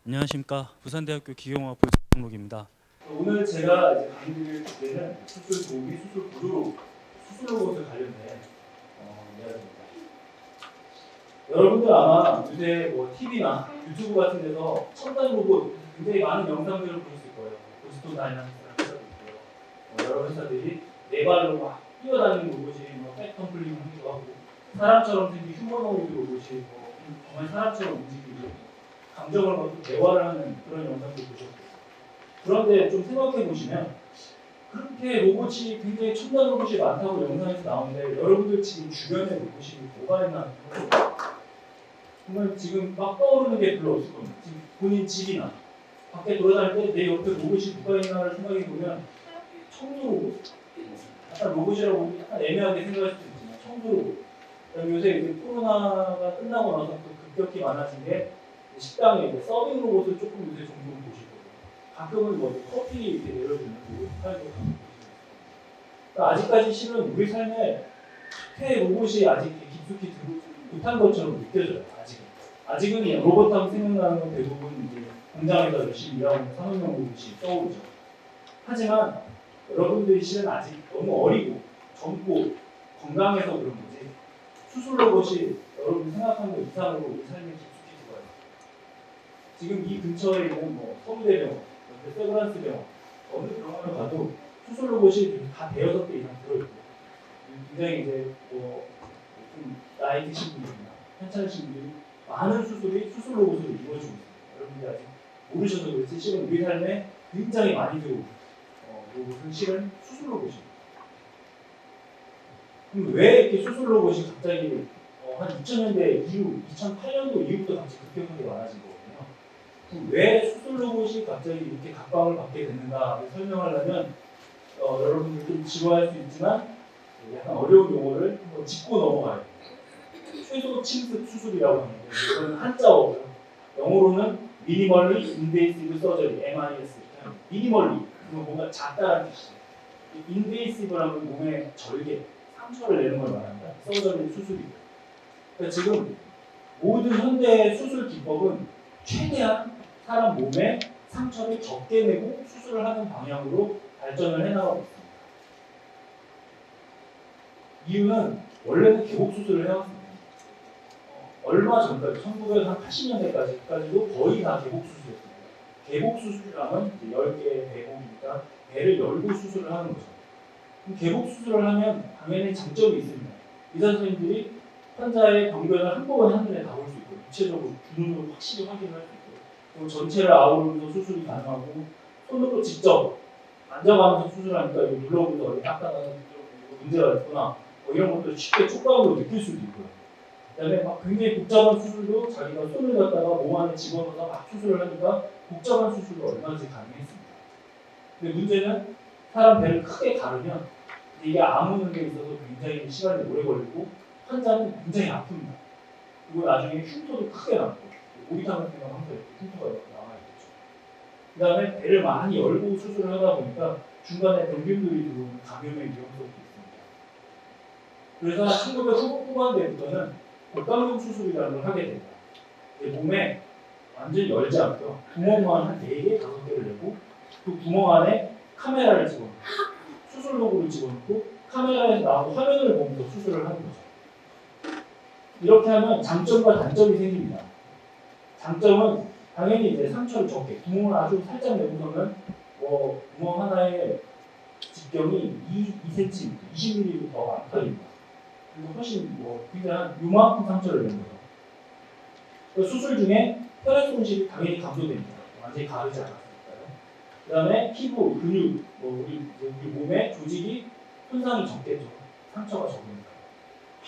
안녕하십니까. 부산대학교 기계공학부 정록입니다. 오늘 제가 이제 강의드릴 주제는 수술 도우미, 수술 보조, 수술 로봇에 관련된 이야기입니다. 여러분들 아마 요새 뭐 TV나 유튜브 같은 데서 첨단 로봇 굉장히 많은 영상들을 보실 거예요. 보스톤 다이나믹스라는 회사도 있고요. 여러 회사들이 네 발로 막 뛰어다니는 로봇이 뭐 백컴플링을 하기도 하고 사람처럼 생긴 휴머노이드 로봇이 뭐 정말 사람처럼 움직이고 감정을 갖고 대화를 하는 그런 영상도 보셨고 그런데 좀 생각해 보시면 그렇게 로봇이 굉장히 첨단 로봇이 많다고 영상에서 나오는데 여러분들 지금 주변에 로봇이 뭐가 있나 정말 지금 막 떠오르는 게 별로 없을 겁니다. 지금 본인 집이나 밖에 돌아다닐 때 내 옆에 로봇이 누가 있나를 생각해 보면 청소 로봇 약간 로봇이라고 약간 애매하게 생각할 수도 있지만 청소 로봇 요새 이제 코로나가 끝나고 나서 또 급격히 많아진 게 식당에 이제 서빙 로봇을 조금 요새 종종 보실 거예요. 가끔은 뭐 커피 이렇게 내려주는 로봇 팔고 그러니까 아직까지 실은 우리 삶에 태 로봇이 아직 깊숙이 들어오지 못한 것처럼 느껴져요. 아직은 로봇 하면 생각나는 건 대부분 이제 공장에서 열심히 일하고 있는 산업용 로봇이 떠오르죠. 하지만 여러분들이 실은 아직 너무 어리고 젊고 건강해서 그런 거지 수술 로봇이 여러분이 생각하는 것 이상으로 우리 삶에 깊숙이 들어요. 지금 이 근처에 있는 뭐 서울대병원, 세브란스 병원 어느 병원을 가도 수술 로봇이 다 대여섯 개 이상 들어있고 굉장히 이제 좀 나이 드신 분들이나 괜찮으신 분들이 많은 수술이 수술 로봇으로 이루어지고 있습니다. 여러분들이 아직 모르셔서 그렇지 실은 우리 삶에 굉장히 많이 들어오고 로봇은 실은 수술 로봇입니다. 그럼 왜 이렇게 수술 로봇이 갑자기 한 2000년대 이후, 2008년도 이후부터 갑자기 급격하게 많아진 거거든요. 그럼 왜 수술 로봇이 갑자기 이렇게 각광을 받게 됐는가를 설명하려면 여러분들 좀 지루할 수 있지만 약간 어려운 용어를 한번 짚고 넘어가야 돼요. 최소 침습 수술이라고 하는데 이건 한자어고요. 영어로는 미니멀리 인베이시브 서저리 (MIS). 미니멀리 그건 뭔가 작다는 뜻이에요. 인베이시브라는 몸의 절개, 상처를 내는 걸 말합니다. 서저리 수술이고요. 그러니까 지금 모든 현대 수술 기법은 최대한 사람 몸에 상처를 적게 내고 수술을 하는 방향으로 발전을 해나가고 있습니다. 이유는 원래는 개복 수술을 해왔습니다. 얼마 전까지 1980년대까지도 거의 다 개복 수술이었습니다. 개복 수술이라면 10개의 배복이니까 배를 열고 수술을 하는 거죠. 그럼 개복 수술을 하면 당연히 장점이 있습니다. 의사 선생님들이 환자의 병변을 한꺼번에 한눈에 다 볼 수 있고 구체적으로 두 눈으로 확실히 확인을 할 수 있고 그리고 전체를 아우르면서 수술이 가능하고 손으로 직접 만져가면서 수술하니까 이거 눌러보면서 어디 딱딱한 문제가 있구나 이런 것들을 쉽게 촉감으로 느낄 수도 있고요. 그다음에 막 굉장히 복잡한 수술도 자기가 손을 갖다가 몸 안에 집어넣어서 막 수술을 하니까 복잡한 수술도 얼마든지 가능했습니다. 근데 문제는 사람 배를 크게 가르면 이게 아무는 데 있어서 굉장히 시간이 오래 걸리고 환자는 굉장히 아픕니다. 그리고 나중에 흉터도 크게 남고 오리탕 같은 건 항상 이렇게 흉터가 남아있겠죠. 그 다음에 배를 많이 열고 수술을 하다 보니까 중간에 병균들이 들어오는 감염의 위험성도 있습니다. 그래서 1900 후반대부터는 복강경 수술이라는 걸 하게 됩니다. 몸에 완전히 열지 않고요. 구멍만 한 4개, 5개를 내고 그 구멍 안에 카메라를 집어넣고 수술 도구를 집어넣고 카메라에서 나오는 화면을 보면서 수술을 하는 거죠. 이렇게 하면 장점과 단점이 생깁니다. 장점은 당연히 이제 상처를 적게 구멍을 아주 살짝 내고서는 구멍 하나의 직경이 2cm, 20mm 더 많다입니다. 그리고 훨씬 굉장히 요만큼 상처를 내는 거죠. 그 수술 중에 혈액 손실이 당연히 감소됩니다. 완전히 가르지 않았으니까요. 그 다음에 피부, 근육, 우리 몸의 조직이 손상이 적겠죠. 상처가 적으니까.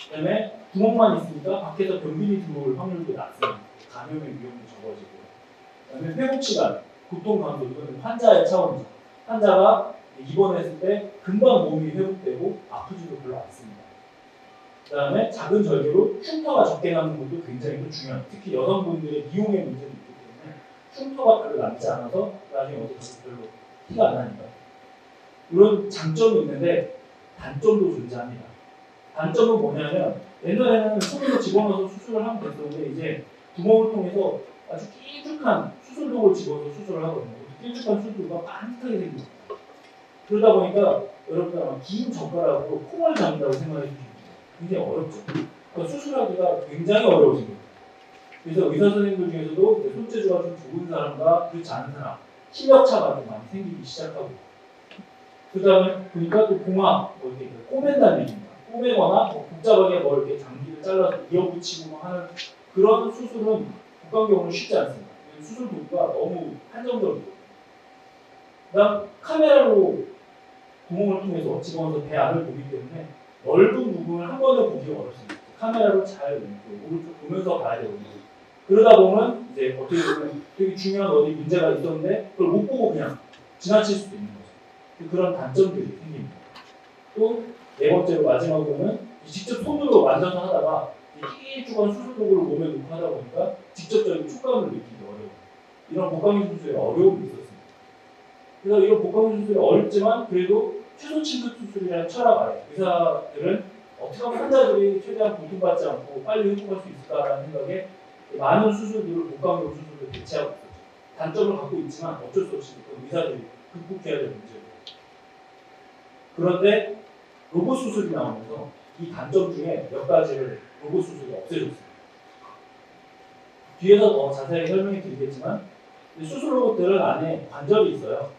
그 다음에 구멍만 있으니까 밖에서 병균이 들어올 확률도 낮습니다. 감염의 위험도 적어지고요. 그 다음에 회복 시간, 고통 감소, 이거는 환자의 차원이죠. 환자가 입원했을 때 금방 몸이 회복되고 아프지도 별로 않습니다. 그 다음에 작은 절개로 흉터가 적게 남는 것도 굉장히 중요합니다. 특히 여성분들의 미용의 문제도 있기 때문에 흉터가 별로 남지 않아서 나중에 어디 가서 별로 티가 안 나니까. 이런 장점이 있는데 단점도 존재합니다. 단점은 뭐냐면 옛날에는 손으로 집어넣어서 수술을 하면 됐었는데 이제 구멍을 통해서 아주 길쭉한 수술도구를 집어서 수술을 하거든요. 길쭉한 수술도구가 반듯하게 생깁니다. 그러다 보니까 여러분들 아마 긴 젓가락으로 콩을 잡는다고 생각해 주시면 돼요. 굉장히 어렵죠. 그러니까 수술하기가 굉장히 어려워진 거예요. 그래서 의사 선생님들 중에서도 손재주가 좀 좋은 사람과 그렇지 않은 사람, 실력차가 좀 많이 생기기 시작하고, 그 다음에 보니까 또 공학, 뭐 이렇게 꼬맨다는 얘기입니다. 꼬매거나 뭐 복잡하게 뭐 이렇게 장기를 잘라서 이어붙이고 하는 그런 수술은 복강경으로 쉽지 않습니다. 수술 도구가 너무 한정적이고, 그다음 카메라로 구멍을 통해서 집어넣어서 배 안을 보기 때문에 넓은 부분을 한 번에 보기가 어렵습니다. 카메라로 잘 오른쪽 보면서 봐야 되거든요. 그러다 보면 이제 어떻게 보면 되게 중요한 어디 문제가 있었는데 그걸 못 보고 그냥 지나칠 수도 있는 거죠. 그런 단점들이 생깁니다. 또 네 번째로 마지막으로는 직접 손으로 만져서 하다가 길쭉한 수술 도구를 몸에 놓고 하다 보니까 직접적인 촉감을 느끼기 어려워요. 이런 복강경 수술에 어려움이 있었습니다. 그래서 이런 복강경 수술이 어렵지만 그래도 최소 침습 수술이라는 철학 아래 의사들은 어떻게 하면 환자들이 최대한 고통받지 않고 빨리 회복할 수 있을까라는 생각에 많은 수술들을 복강경 수술로 대체하고 있었죠. 단점을 갖고 있지만 어쩔 수 없이 의사들이 극복해야 될 문제예요. 그런데 로봇 수술이 나오면서 이 단점 중에 몇 가지를 로봇 수술이 없애줬습니다. 뒤에서 더 자세히 설명해 드리겠지만 수술 로봇들은 안에 관절이 있어요.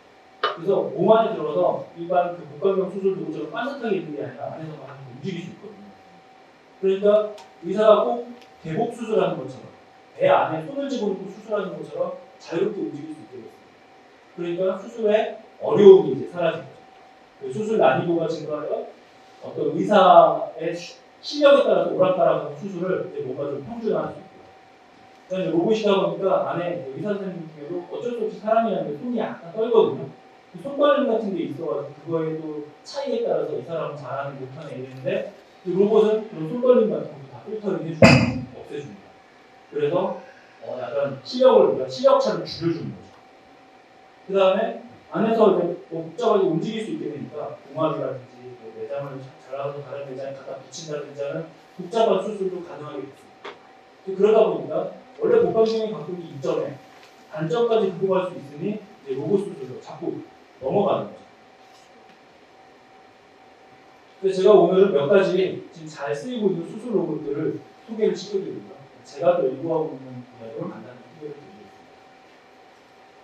그래서 몸 안에 들어서 일반 그 복강경 수술 도구처럼 반듯하게 있는 게 아니라 안에서 막 움직일 수 있거든요. 그러니까 의사가 꼭 대복 수술하는 것처럼 배 안에 손을 집어넣고 수술하는 것처럼 자유롭게 움직일 수 있게 됐습니다. 그러니까 수술의 어려움이 이제 사라진 거죠. 그 수술 난이도가 증가하여 어떤 의사의 실력에 따라서 오락가락하는 수술을 이제 뭔가 좀 평준화할 수 있고요. 그다음에 로봇이다 보니까 안에 의사 선생님 중에도 어쩔 수 없이 사람이라는 게 손이 약간 떨거든요. 그 손발림 같은 게 있어가지고 그거에 또 차이에 따라서 이 사람은 잘하는 못하는 이랬는데 로봇은 그런 손발림 같은 것도 다 필터링 해주고 없애줍니다. 그래서 약간 실력차를 줄여주는 거죠. 그 다음에 안에서 이제 뭐 복잡하게 움직일 수 있게 되니까 봉합이라든지 뭐 내장을 잘라서 다른 내장에 갖다 붙인다든지 하는 복잡한 수술도 가능하게 됐습니다. 그러다 보니까 원래 복강경이 갖고 있는 이점에 단점까지 극복할 수 있으니 이제 로봇 수술로 자꾸 넘어가는 거죠. 그래서 제가 오늘은 몇 가지 지금 잘 쓰이고 있는 수술 로봇들을 소개를 시켜드립니다. 제가 또 연구하고 있는 분야를 간단히 소개를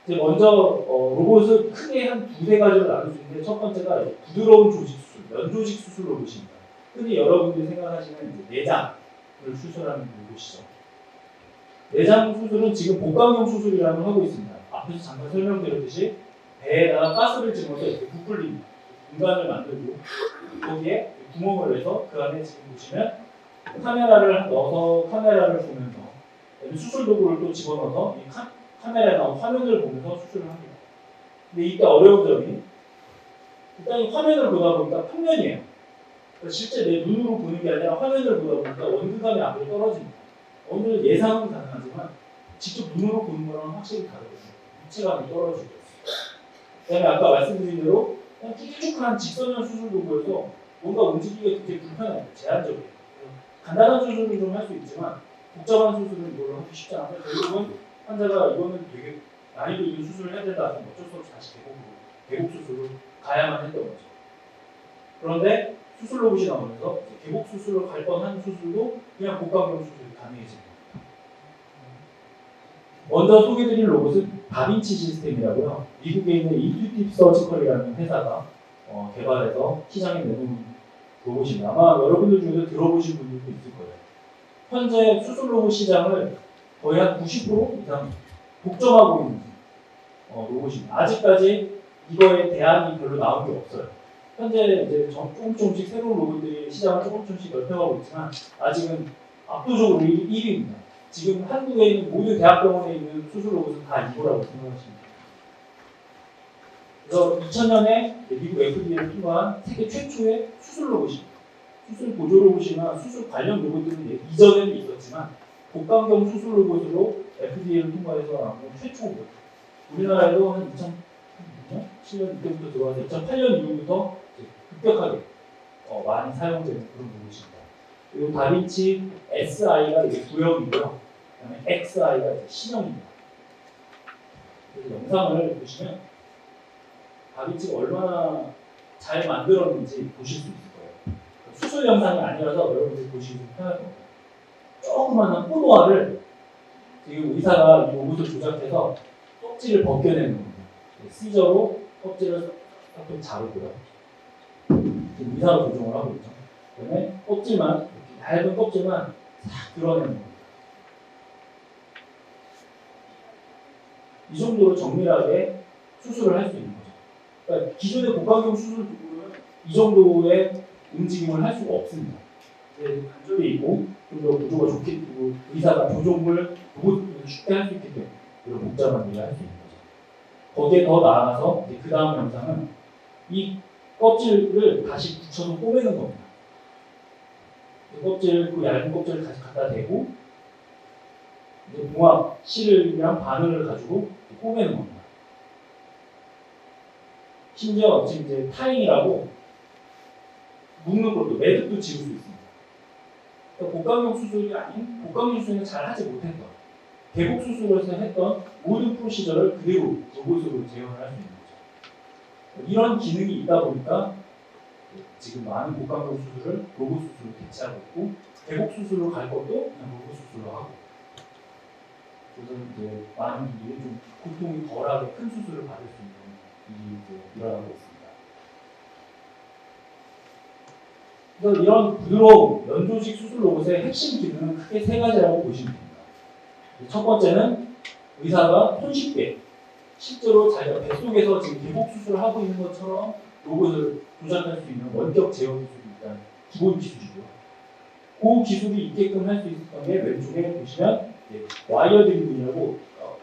드리겠습니다. 먼저 로봇을 크게 한 두세 가지로 나눌 수 있는데 첫 번째가 부드러운 조직 수술, 면조직 수술 로봇입니다. 흔히 여러분들이 생각하시는 내장을 수술하는 로봇이죠. 내장 수술은 지금 복강경 수술이라는 걸 하고 있습니다. 앞에서 잠깐 설명드렸듯이 배에다가 가스를 집어서 이렇게 부풀립니다. 공간을 만들고 거기에 구멍을 내서 그 안에 지금 보시면 카메라를 넣어서 카메라를 보면서 수술 도구를 또 집어넣어서 이 카메라에 나온 화면을 보면서 수술을 합니다. 근데 이때 어려운 점이 일단 이 화면을 보다 보니까 평면이에요. 그러니까 실제 내 눈으로 보는 게 아니라 화면을 보다 보니까 원근감이 앞으로 떨어집니다. 어느 정도 예상은 가능하지만 직접 눈으로 보는 거랑 확실히 다르거든요. 입체감이 떨어지고 그다음에 아까 말씀드린 대로 그냥 길쭉한 직선형 수술 도구여서 뭔가 움직이기가 굉장히 불편해요. 제한적이에요. 간단한 수술은 좀 할 수 있지만 복잡한 수술은 이걸로 하기 쉽지 않아서 결국은 환자가 이거는 되게 난이도 있는 수술을 해야 된다 하면 어쩔 수 없이 다시 개복 수술로 가야만 했던 거죠. 그런데 수술 로봇이 나오면서 개복 수술로 갈 뻔한 수술도 그냥 복강경 수술이 가능해집니다. 먼저 소개드릴 로봇은 다빈치 시스템이라고요. 미국에 있는 인투이티브 서지컬이라는 회사가 개발해서 시장에 내놓은 로봇입니다. 아마 여러분들 중에서 들어보신 분들도 있을 거예요. 현재 수술 로봇 시장을 거의 한 90% 이상 독점하고 있는 로봇입니다. 아직까지 이거에 대안이 별로 나온 게 없어요. 현재 이제 조금씩 새로운 로봇들이 시장을 조금씩 넓혀가고 있지만 아직은 압도적으로 1위입니다. 지금 한국에 있는 모든 대학병원에 있는 수술 로봇은 다 이거라고 생각하시면 돼요. 그래서 2000년에 미국 FDA를 통과한 세계 최초의 수술 로봇입니다. 수술 보조 로봇이나 수술 관련 로봇들은 이전에도 있었지만 복강경 수술 로봇으로 FDA를 통과해서 나온 건 최초고요. 우리나라에도 한 2006년, 7년 이때부터 들어와서 2008년 이후부터 급격하게 많이 사용되는 그런 로봇입니다. 그리고 다빈치 SI가 이게 구형이고요. 그다음에 XI가 이제 신형입니다. 그래서 영상을 보시면 다빈치가 얼마나 잘 만들었는지 보실 수 있을 거예요. 수술 영상이 아니라서 여러분들이 보시기 좀 편할 겁니다. 조그마한 포도알을 지금 의사가 이 로봇을 조작해서 껍질을 벗겨내는 겁니다. 시저로 껍질을 조금 자르고요. 지금 의사가 조종을 하고 있죠. 그다음에 껍질만 이렇게 얇은 껍질만 싹 드러내는 겁니다. 이 정도로 정밀하게 수술을 할 수 있는 거죠. 그러니까 기존의 복강경 수술 도구는 이 정도의 움직임을 할 수가 없습니다. 관절이 있고 좀 더 구조가 좋게 되고 의사가 조종을 로봇을 쉽게 할 수 있기 때문에 이런 복잡한 일을 할 수 있는 거죠. 거기에 더 나아가서 그 다음 영상은 이 껍질을 다시 붙여서 꼬매는 겁니다. 그 얇은 껍질을 다시 갖다 대고 이제 봉합 실이랑 바늘을 가지고 꼬매는 겁니다. 심지어 지금 이제 타인이라고 묶는 것도 매듭도 지을 수 있습니다. 그러니까 복강경 수술이 아닌 복강경 수술은 잘 하지 못했던 개복 수술에서 했던 모든 프로시저를 그대로 로봇으로 재현을 할 수 있는 거죠. 이런 기능이 있다 보니까 지금 많은 복강경 수술을 로봇 수술로 대체하고 있고 개복 수술로 갈 것도 그냥 로봇 수술로 하고 그래서 이제 많은 분들이 좀 고통이 덜하게 큰 수술을 받을 수 있는 일이 이제 일어나고 있습니다. 그래서 이런 부드러운 연조직 수술 로봇의 핵심 기능은 크게 세 가지라고 보시면 됩니다. 첫 번째는 의사가 손쉽게 실제로 자기가 뱃속에서 지금 개복 수술을 하고 있는 것처럼 로봇을 조작할 수 있는 원격 제어 기술이 일단 기본 기술이고요. 그 기술이 있게끔 할 수 있었던 게 왼쪽에 보시면 와이어 드리블이라고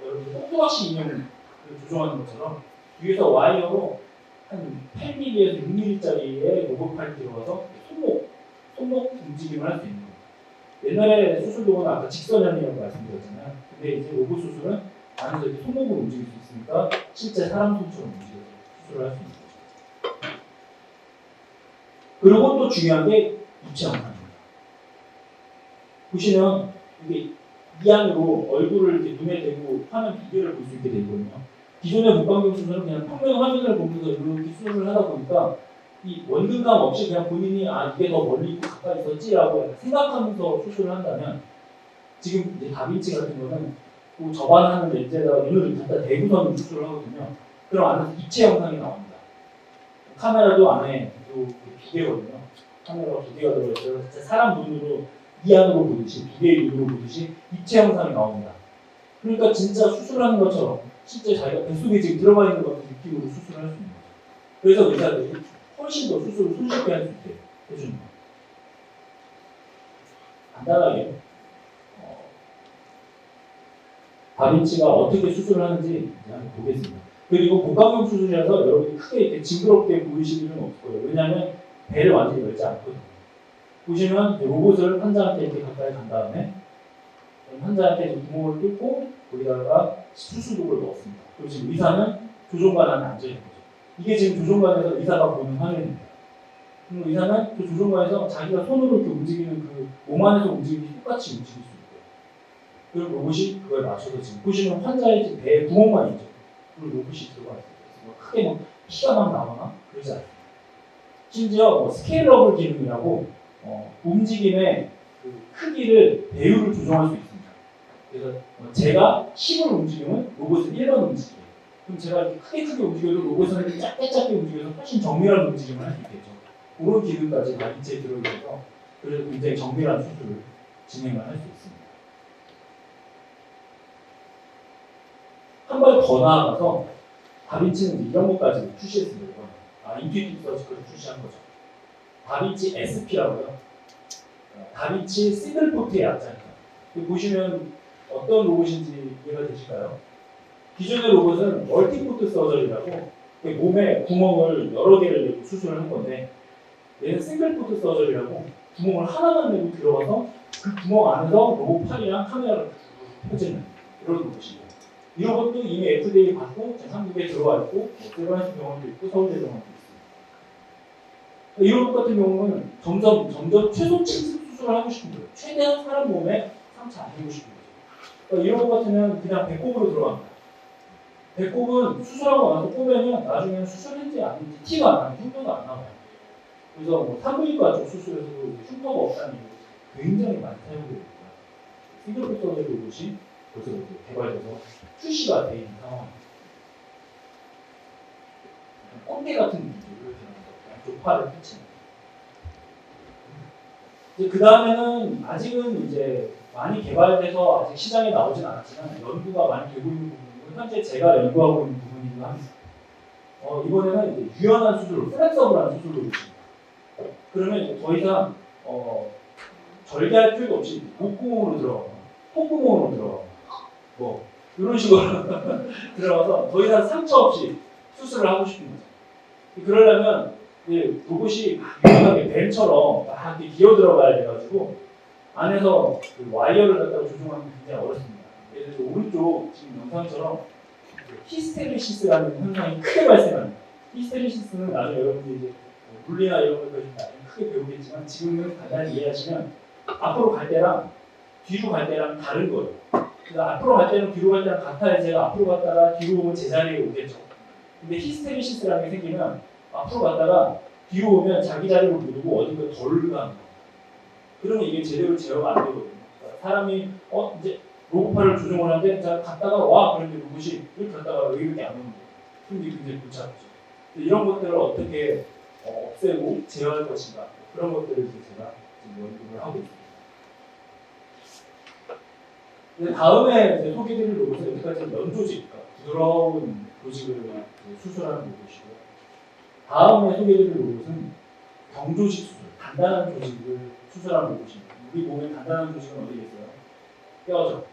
여러분 똑똑하시 인형을 조종하는 것처럼 위에서 와이어로 한 8mm에서 6mm짜리의 로봇팔이 들어가서 손목 움직임을 할 수 있는 겁니다. 옛날에 수술 도구는 아까 직선형이라고 말씀드렸잖아요. 근데 이제 로봇 수술은 안에서 이렇게 손목을 움직일 수 있으니까 실제 사람 손처럼 움직여서 수술을 할 수 있는 거죠. 그리고 또 중요한 게 입체 영상입니다. 보시면 이게 이 안으로 얼굴을 이렇게 눈에 대고 화면 비디오를 볼 수 있게 되거든요. 기존의 복강경 수술은 그냥 평면 화면을 보면서 이렇게 수술을 하다 보니까 이 원근감 없이 그냥 본인이 이게 더 멀리 있고 가까이 있었지라고 생각하면서 수술을 한다면 지금 이제 다빈치 같은 거는 그 접안하는 렌즈에다가 눈을 갖다 대고서 수술을 하거든요. 그럼 안에서 입체 영상이 나옵니다. 카메라도 안에 또 기계거든요. 카메라가 기계가 들어있어요. 진짜 사람 눈으로 이 안으로 보듯이 기계의 눈으로 보듯이 입체 영상이 나옵니다. 그러니까 진짜 수술하는 것처럼 실제 자기가 뱃속에 지금 들어가 있는 것 같은 느낌으로 수술을 할 수 있는 거죠. 그래서 의사들이 훨씬 더 수술을 손쉽게 할 수 있게 해주는 거예요. 간단하게 다빈치가 어떻게 수술을 하는지 한번 보겠습니다. 그리고 복강경 수술이라서 여러분이 크게 이렇게 징그럽게 보이실 일은 없을 거예요. 왜냐하면 배를 완전히 열지 않거든요. 보시면 로봇을 환자한테 이렇게 가까이 간 다음에 환자한테 구멍을 뚫고 거기다가 수술도구를 넣었습니다. 그리고 지금 의사는 조종관 안에 앉아 있는 거죠. 이게 지금 조종관에서 의사가 보는 화면입니다. 그리고 의사는 그 조종관에서 자기가 손으로 이렇게 움직이는 그 몸 안에서 움직임이 똑같이 움직일 수 있고요. 그리고 로봇이 그거에 맞춰서 지금 보시면 환자의 지금 배에 구멍만 있죠. 그리고 로봇이 들어가 있어요. 그래서 크게 뭐 피가 막 나거나 그러지 않습니다. 심지어 스케일러블 기능이라고 움직임의 그 크기를 배율을 조정할 수 있습니다. 그래서 제가 10을 움직이면 로봇은 1번 움직여요. 그럼 제가 이렇게 크게 움직여도 로봇은 작게 움직여서 훨씬 정밀한 움직임을 할 수 있겠죠. 그런 기능까지 다빈치에 들어있어서 그래서 굉장히 정밀한 수술을 진행을 할 수 있습니다. 한 발 더 나아가서 다빈치는 이런 것까지 출시했습니다. 인투이티브 서지컬을 출시한 거죠. 다빈치 SP라고요. 다빈치 싱글포트의 약자입니다. 보시면 어떤 로봇인지 이해가 되실까요? 기존의 로봇은 멀티포트 서저리라고 몸에 구멍을 여러 개를 내고 수술을 한 건데 얘는 싱글포트 서저리라고 구멍을 하나만 내고 들어가서 그 구멍 안에서 로봇 팔이랑 카메라를 펴지는 이런 로봇이에요. 이 로봇도 이미 FDA 받고 한국에 들어와 있고 세브란스 병원도 있고 서울대 병원도 있습니다. 이 로봇 같은 경우는 점점 최소 침습 수술을 하고 싶은 거예요. 최대한 사람 몸에 상처 안 주고 싶은 거죠. 그러니까 이런 것 같으면 그냥 배꼽으로 들어갑니다. 배꼽은 수술하고 나서 꼬매면 나중에는 수술했지 아닌지 티가 안 나요. 흉터가 안 나와요. 그래서 뭐 산부인과 쪽 수술에서도 흉터가 없다는 이유 굉장히 많이 사용되고 있고요. 싱글백 서저리 로봇이 벌써 개발돼서 출시가 돼 있는 상황입니다. 꼰대 같은 느낌으로 양쪽 팔을 펼칩니다. 그 다음에는 아직은 이제 많이 개발돼서 아직 시장에 나오진 않았지만 연구가 많이 되고 있는 부분이고 현재 제가 연구하고 있는 부분이기도 합니다. 이번에는 이제 유연한 수술, 플렉서블한 수술로 있습니다. 그러면 이제 더 이상 절개할 필요도 없이 목구멍으로 들어가거나 콧구멍으로 들어가거나 뭐 이런 식으로 들어가서 더 이상 상처 없이 수술을 하고 싶은 거죠. 그러려면 로봇이 유연하게 뱀처럼 막 이렇게 기어 들어가야 돼가지고 안에서 그 와이어를 갖다가 조종하는 게 굉장히 어렵습니다. 예를 들어 오른쪽 지금 영상처럼 히스테리시스라는 현상이 크게 발생합니다. 히스테리시스는 나중에 여러분들이 이제 물리나 이런 것까지 나중에 크게 배우겠지만 지금은 간단히 이해하시면 앞으로 갈 때랑 뒤로 갈 때랑 다른 거예요. 그러니까 앞으로 갈 때는 뒤로 갈 때랑 같아야 제가 앞으로 갔다가 뒤로 오면 제자리에 오겠죠. 근데 히스테리시스라는 게 생기면 앞으로 갔다가 뒤로 오면 자기 자리로 못 오고 어딘가 덜 가는 거예요. 그러면 이게 제대로 제어가 안 되거든요. 그러니까 사람이 이제 로봇팔을 조종을 하는데 자 갔다가 와 그런데 로봇이 이렇게 갔다가 여기밖에 안 오는 거예요. 그럼 이게 굉장히 골치 아프죠. 이런 것들을 어떻게 없애고 제어할 것인가 그런 것들을 이제 제가 지금 연구를 하고 있습니다. 이제 다음에 이제 소개드릴 로봇은 여기까지는 면조직, 그러니까 부드러운 조직을 수술하는 로봇이고요. 다음에 소개드릴 로봇은 경조직 수술, 단단한 조직을 수술하는 로봇입니다. 우리 몸에 단단한 조직은 어디 있어요? 뼈죠.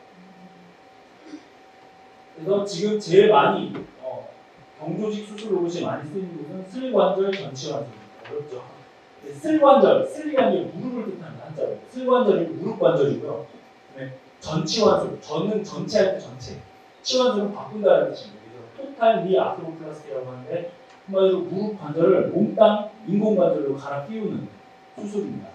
그래서 지금 제일 많이 경조직 수술 로봇이 많이 쓰이는 곳은 슬관절 전치관절입니다. 어렵죠? 슬관절, 슬이라는 게 무릎을 뜻하는 한자예요. 슬관절이 무릎 관절이고요. 전치관술, 전은 전체 할 때 전체, 치관술은 바꾼다는 뜻입니다. 그래서 토탈 니 아트로플라스티라고 하는데 한마디로 무릎 관절을 몽땅 인공 관절로 갈아 끼우는 수술입니다.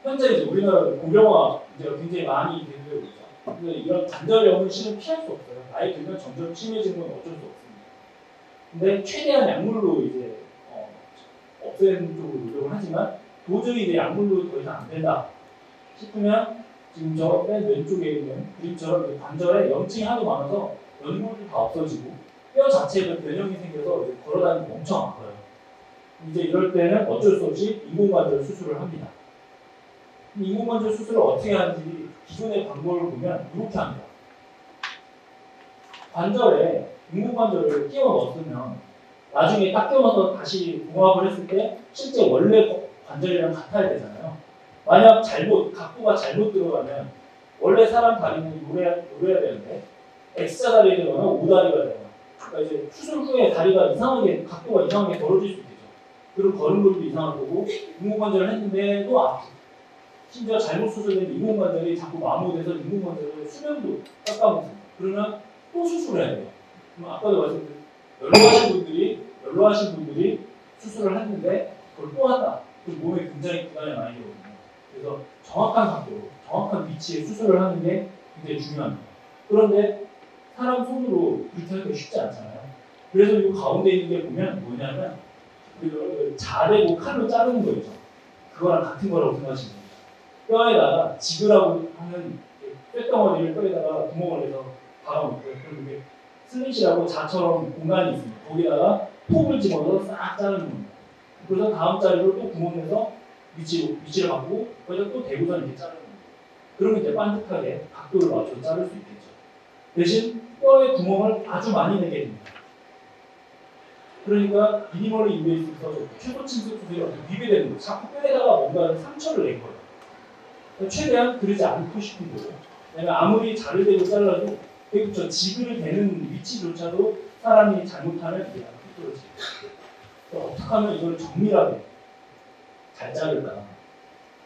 현재 이제 우리나라 고령화 문제가 굉장히 많이 되고 있죠. 근데 이런 관절염은 실은 피할 수 없어요. 나이 들면 점점 심해지는 건 어쩔 수 없습니다. 근데 최대한 약물로 이제 없애는 쪽으로 노력을 하지만 도저히 이제 약물로 더 이상 안 된다 싶으면 지금 저 맨 왼쪽에 있는 그림처럼 관절에 염증이 하도 많아서 연골도 다 없어지고 뼈 자체에도 변형이 생겨서 이제 걸어다니기 엄청 아파요. 이제 이럴 때는 어쩔 수 없이 인공관절 수술을 합니다. 인공관절 수술을 어떻게 하는지 기존의 방법을 보면 이렇게 합니다. 관절에 인공관절을 끼워 넣었으면 나중에 딱 끼워 넣어서 다시 봉합을 했을 때 실제 원래 관절이랑 같아야 되잖아요. 만약 각도가 잘못 들어가면 원래 사람 다리는 요래야 되는데 X자 다리가 되거나 O다리가 되거나 그러니까 이제 수술 후에 다리가 각도가 이상하게 벌어질 수 있겠죠. 그럼 걸음걸이도 이상할 거고 인공관절을 했는데 또 아프고 심지어 잘못 수술된 인공관절이 자꾸 마모돼서 인공관절의 수명도 깎아먹습니다. 그러면 또 수술을 해야 돼요. 그럼 아까도 말씀드린 연로하신 분들이 수술을 했는데 그걸 또 한다. 그럼 몸에 굉장히 부담이 많이 되거든요. 그래서 정확한 각도, 정확한 위치에 수술을 하는 게 굉장히 중요합니다. 그런데 사람 손으로 그렇게 하기가 쉽지 않잖아요. 그래서 이 가운데 있는 게 보면 뭐냐면 자대고 칼로 자르는 거죠. 그거랑 같은 거라고 생각하시면 됩니다. 뼈에다가 지그라고 하는 뼈덩어리를 뼈에다가 구멍을 내서 박아놓고요. 그리고 이게 슬릿이라고 자처럼 공간이 있습니다. 거기다가 톱을 집어넣어서 싹 자르는 겁니다. 그래서 다음 자리로 또 구멍 내서 위치를 바꾸고 거기다 또 대고선 이렇게 자르는 겁니다. 그러면 이제 반듯하게 각도를 맞춰서 자를 수 있겠죠. 대신 뼈의 구멍을 아주 많이 내게 됩니다. 그러니까 미니멀리 인베이시브 서저리, 최소 침습 수술이 어떻게 비교되는 거예요. 자꾸 뼈에다가 뭔가 상처를 낸 거예요. 그러니까 최대한 그러지 않고 싶은 거예요. 왜냐면 아무리 자르대고 잘라도 저 지그를 대는 위치조차도 사람이 잘못하면 이게 안 삐뚤어지죠. 어떻게 하면 이걸 정밀하게 잘 자를까?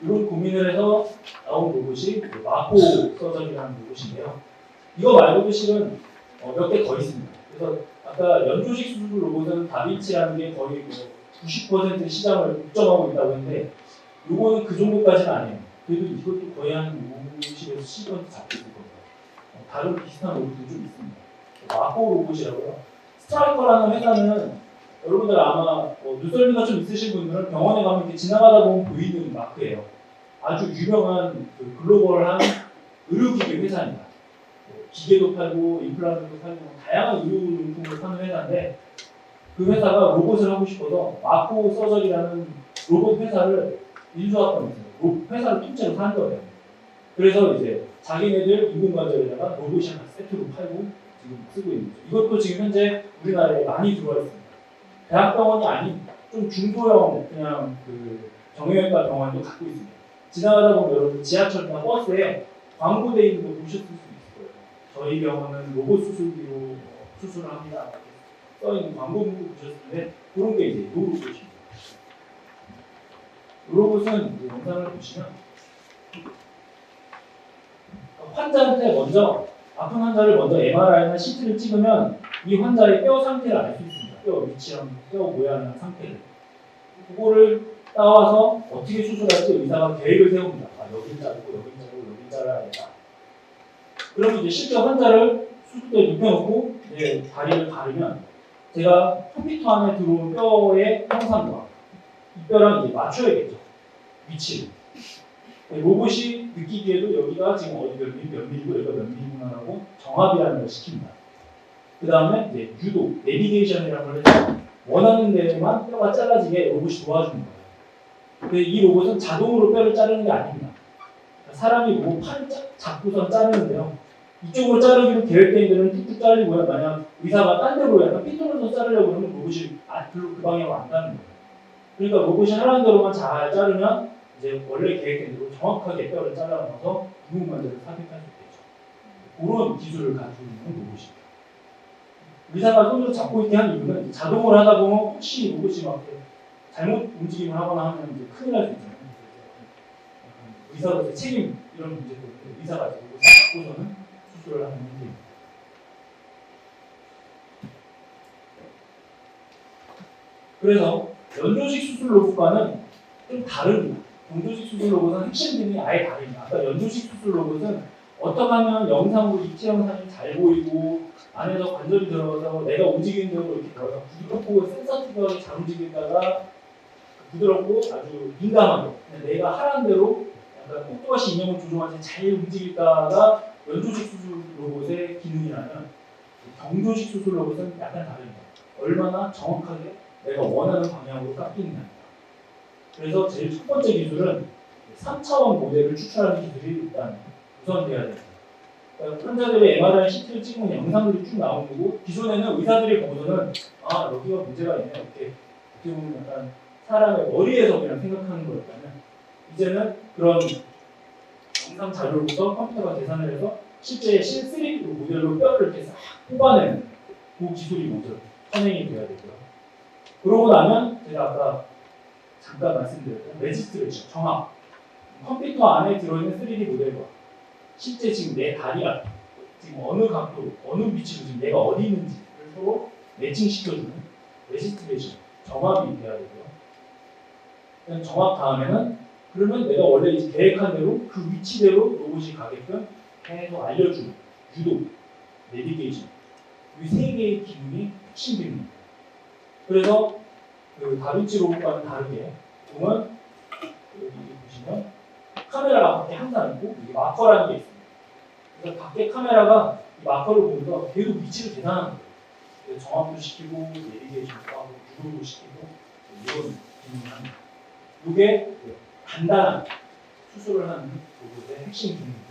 이런 고민을 해서 나온 로봇이 마포 서전이라는 로봇인데요. 이거 말고도 실은 몇 개 더 있습니다. 그래서 아까 연조직 수술 로봇은 다빈치라는 게 거의 90% 시장을 독점하고 있다고 했는데 이거는 그 정도까지는 아니에요. 그래도 이것도 거의 한 90에서 10% 잡고 있을 겁니다. 다른 비슷한 로봇도 좀 있습니다. 마코 로봇이라고요. 스트라이커라는 회사는 여러분들 아마 눈썰미가 좀 있으신 분들은 병원에 가면 이렇게 지나가다 보면 보이는 마크예요. 아주 유명한 그 글로벌한 의료기기 회사입니다. 기계도 팔고 임플란트도 팔고 다양한 의료용품을 파는 회사인데 그 회사가 로봇을 하고 싶어서 마코 서저리라는 로봇 회사를 인수합병 회사를 통째로 산 거예요. 그래서 이제 자기네들 인공관절에다가 로봇이 하나 세트로 팔고 지금 쓰고 있는 거죠. 이것도 지금 현재 우리나라에 많이 들어와 있습니다. 대학병원이 아닌 좀 중소형 그냥 그 정형외과 병원도 갖고 있습니다. 지나가다 보면 여러분 지하철이나 버스에 광고돼 있는 거 보셨을 수 있을 거예요. 저희 병원은 로봇 수술기로 수술을 합니다. 써 있는 광고 문구 보셨을 텐데 그런 게 이제 이 로봇입니다. 이 로봇은 이제 영상을 보시면 환자한테 먼저 아픈 환자를 먼저 MRI나 CT를 찍으면 이 환자의 뼈 상태를 알 수 있습니다. 뼈 위치랑 뼈 모양이랑 상태를. 그거를 따와서 어떻게 수술할지 의사가 계획을 세웁니다. 여기 자르고 여기 자르고 여기 잘라야겠다. 그러면 이제 실제 환자를 수술대에 눕혀놓고 이제 다리를 가르면 제가 컴퓨터 안에 들어온 뼈의 형상과 이 뼈랑 이제 맞춰야겠죠. 위치를. 로봇이 느끼기에도 여기가 지금 어디 몇 밀리고 여기가 몇 밀리구나라고 정합이라는 걸 시킵니다. 그 다음에 이제 유도, 내비게이션이라는 걸 해서 원하는 데만 뼈가 잘라지게 로봇이 도와주는 거예요. 근데 이 로봇은 자동으로 뼈를 자르는 게 아닙니다. 사람이 로봇 팔을 잡고선 자르는데요. 이쪽으로 자르기로 계획된 데는 툭툭 잘리고요. 만약 의사가 딴 데로 약간 삐뚤어서 자르려고 하면 로봇이 별로 그 방향으로 안 가는 거예요. 그러니까 로봇이 하라는 대로만 잘 자르면 이제 원래 계획된 대로 정확하게 뼈를 잘라놔서 인공관절을 삽입할 수 있겠죠. 그런 기술을 가지고 있는 로봇입니다. 의사가 손으로 잡고 있게 한 이유는 자동으로 하다 보면 혹시 로봇이 막 잘못 움직임을 하거나 하면 이제 큰일 날 수 있잖아요. 의사로서의 책임 이런 문제도 있는데 의사가 로봇을 잡고서는 수술을 하는 문제입니다. 그래서 연조식 수술 로봇과는 좀 다릅니다. 연조식 수술 로봇은 핵심 기능이 아예 다릅니다. 아까 연조식 수술 로봇은 어떻게 하면 영상으로 입체 영상이 잘 보이고 안에서 관절이 들어가서 내가 움직이는 대로 이렇게 들어가서 부드럽고 센서티브하게 잘 움직이다가 부드럽고 아주 민감하게 내가 하라는 대로 약간 똑똑이 인형을 조종하지 잘 움직일까가 연조식 수술 로봇의 기능이라면 경조식 수술 로봇은 약간 다릅니다. 얼마나 정확하게 내가 원하는 방향으로 깎이느냐입니다. 그래서 제일 첫 번째 기술은 3차원 모델을 추출하는 기술이 일단 우선돼야 됩니다. 그러니까 환자들의 MRI, CT를 찍으면 영상들이 쭉 나오는 거고 기존에는 의사들이 보고서는 여기가 문제가 있네 이렇게 어떻게 보면 약간 사람의 머리에서 그냥 생각하는 거였다면 이제는 그런 영상 자료로부터 컴퓨터가 계산을 해서 실제 3D 모델로 뼈를 이렇게 싹 뽑아내는 그 기술이 먼저 선행이 돼야 되고요. 그러고 나면 제가 아까 잠깐 말씀드렸던 레지스트레이션, 정확. 컴퓨터 안에 들어있는 3D 모델과 실제 지금 내 다리가 지금 어느 각도, 어느 위치로 지금 내가 어디 있는지를 서로 매칭시켜주는 레지스트레이션, 정합이 돼야 되고요. 정합 다음에는 그러면 내가 원래 계획한 대로 그 위치대로 로봇이 가게끔 계속 알려주는 유도, 내비게이션 이 세 개의 기능이 핵심 기능입니다. 그래서 그 다빈치 로봇과는 다르게 보면 여기 보시면 카메라가 밖에 항상 있고 이게 마커라는 게 있습니다. 그래서 밖에 카메라가 이 마커를 보면서 계속 위치를 계산하는 거예요. 그래서 정확도 시키고 내비게이션도 하고 유도도 시키고 이런 기능을 합니다. 이게 간단한 수술을 하는 로봇의 핵심 기능입니다.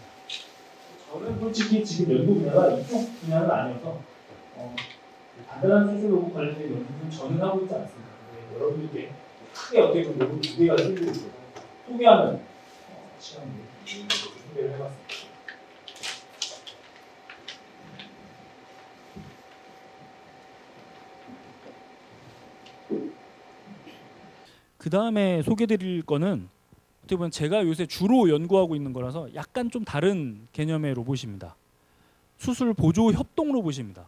저는 솔직히 지금 연구 분야가 이쪽 분야는 아니어서 간단한 수술 로봇 관련된 연구는 저는 하고 있지 않습니다. 여러분들께 크게 어떻게 보면 로봇 두 개가 쓰이고 있어서 소개하는 시간을 소개를 해봤습니다. 그 다음에 소개드릴 거는 어떻게 보면 제가 요새 주로 연구하고 있는 거라서 약간 좀 다른 개념의 로봇입니다. 수술 보조 협동 로봇입니다.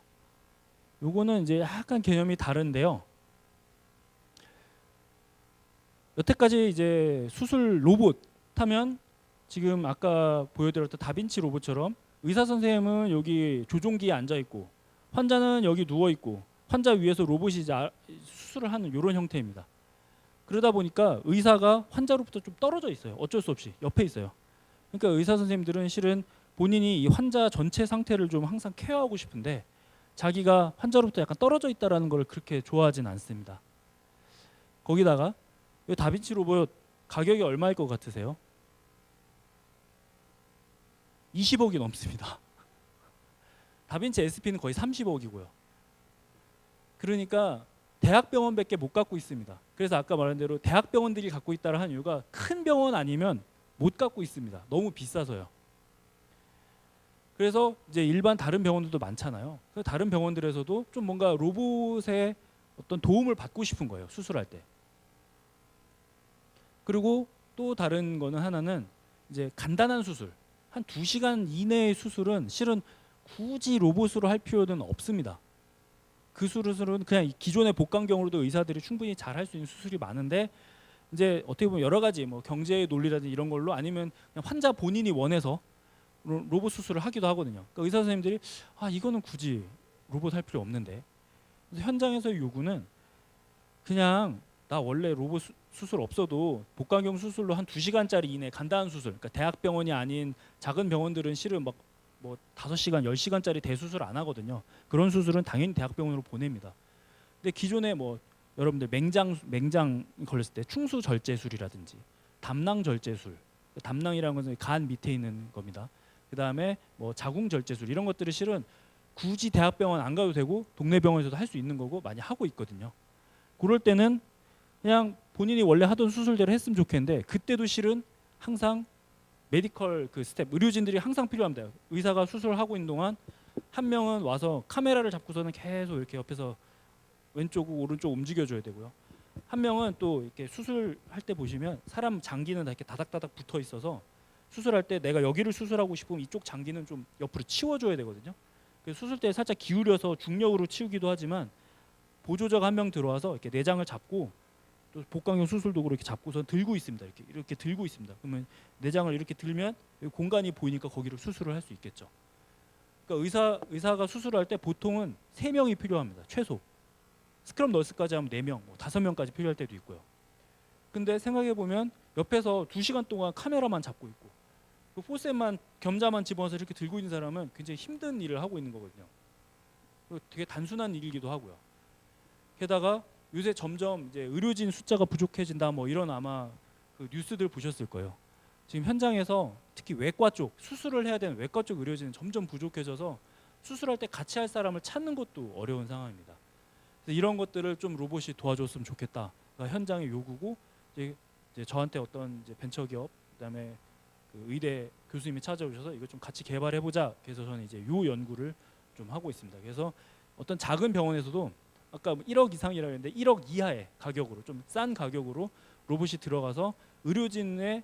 요거는 이제 약간 개념이 다른데요. 여태까지 이제 수술 로봇 하면 지금 아까 보여드렸던 다빈치 로봇처럼 의사 선생님은 여기 조종기에 앉아 있고 환자는 여기 누워 있고 환자 위에서 로봇이 이제 수술을 하는 이런 형태입니다. 그러다 보니까 의사가 환자로부터 좀 떨어져 있어요. 어쩔 수 없이 옆에 있어요. 그러니까 의사 선생님들은 실은 본인이 이 환자 전체 상태를 좀 항상 케어하고 싶은데 자기가 환자로부터 약간 떨어져 있다라는 걸 그렇게 좋아하진 않습니다. 거기다가 이 다빈치 로봇 가격이 얼마일 것 같으세요? 20억이 넘습니다. 다빈치 SP는 거의 30억이고요. 그러니까 대학병원밖에 못 갖고 있습니다. 그래서 아까 말한 대로 대학병원들이 갖고 있다라 한 이유가 큰 병원 아니면 못 갖고 있습니다. 너무 비싸서요. 그래서 이제 일반 다른 병원들도 많잖아요. 그래서 다른 병원들에서도 좀 뭔가 로봇의 어떤 도움을 받고 싶은 거예요. 수술할 때. 그리고 또 다른 거는 하나는 이제 간단한 수술. 한 2시간 이내의 수술은 실은 굳이 로봇으로 할 필요는 없습니다. 그 수술은 그냥 기존의 복강경으로도 의사들이 충분히 잘 할 수 있는 수술이 많은데 이제 어떻게 보면 여러 가지 뭐 경제의 논리라든지 이런 걸로 아니면 그냥 환자 본인이 원해서 로봇 수술을 하기도 하거든요. 그러니까 의사 선생님들이 이거는 굳이 로봇 할 필요 없는데 그래서 현장에서의 요구는 그냥 나 원래 로봇 수술 없어도 복강경 수술로 한 2시간짜리 이내 간단한 수술. 그러니까 대학병원이 아닌 작은 병원들은 실은 막 뭐 5시간, 10시간짜리 대수술 안 하거든요. 그런 수술은 당연히 대학병원으로 보냅니다. 근데 기존에 뭐 여러분들 맹장 걸렸을 때 충수 절제술이라든지 담낭 절제술. 담낭이라는 것은 간 밑에 있는 겁니다. 그다음에 뭐 자궁 절제술 이런 것들이 실은 굳이 대학병원 안 가도 되고 동네 병원에서도 할 수 있는 거고 많이 하고 있거든요. 그럴 때는 그냥 본인이 원래 하던 수술대로 했으면 좋겠는데 그때도 실은 항상 메디컬 그 스텝 의료진들이 항상 필요합니다. 의사가 수술을 하고 있는 동안 한 명은 와서 카메라를 잡고서는 계속 이렇게 옆에서 왼쪽 오른쪽 움직여줘야 되고요. 한 명은 또 이렇게 수술할 때 보시면 사람 장기는 다 이렇게 다닥다닥 붙어 있어서 수술할 때 내가 여기를 수술하고 싶으면 이쪽 장기는 좀 옆으로 치워줘야 되거든요. 그래서 수술 때 살짝 기울여서 중력으로 치우기도 하지만 보조자가 한 명 들어와서 이렇게 내장을 잡고 또 복강경 수술 도구로 이렇게 잡고서 들고 있습니다. 이렇게 들고 있습니다. 그러면 내장을 이렇게 들면 공간이 보이니까 거기를 수술을 할 수 있겠죠. 그러니까 의사가 수술할 때 보통은 3명이 필요합니다. 최소. 스크럽 너스까지 하면 4명, 뭐 5명까지 필요할 때도 있고요. 근데 생각해 보면 옆에서 2시간 동안 카메라만 잡고 있고 그 포셋만 겸자만 집어넣어서 이렇게 들고 있는 사람은 굉장히 힘든 일을 하고 있는 거거든요. 되게 단순한 일이기도 하고요. 게다가 요새 점점 이제 의료진 숫자가 부족해진다 뭐 이런 아마 그 뉴스들 보셨을 거예요. 지금 현장에서 특히 외과 쪽 수술을 해야 되는 외과 쪽 의료진은 점점 부족해져서 수술할 때 같이 할 사람을 찾는 것도 어려운 상황입니다. 그래서 이런 것들을 좀 로봇이 도와줬으면 좋겠다. 그러니까 현장의 요구고 이제 저한테 어떤 이제 벤처기업 그다음에 그 의대 교수님이 찾아오셔서 이거 좀 같이 개발해보자. 그래서 저는 이제 요 연구를 좀 하고 있습니다. 그래서 어떤 작은 병원에서도 아까 1억 이상이라고 했는데 1억 이하의 가격으로 좀 싼 가격으로 로봇이 들어가서 의료진의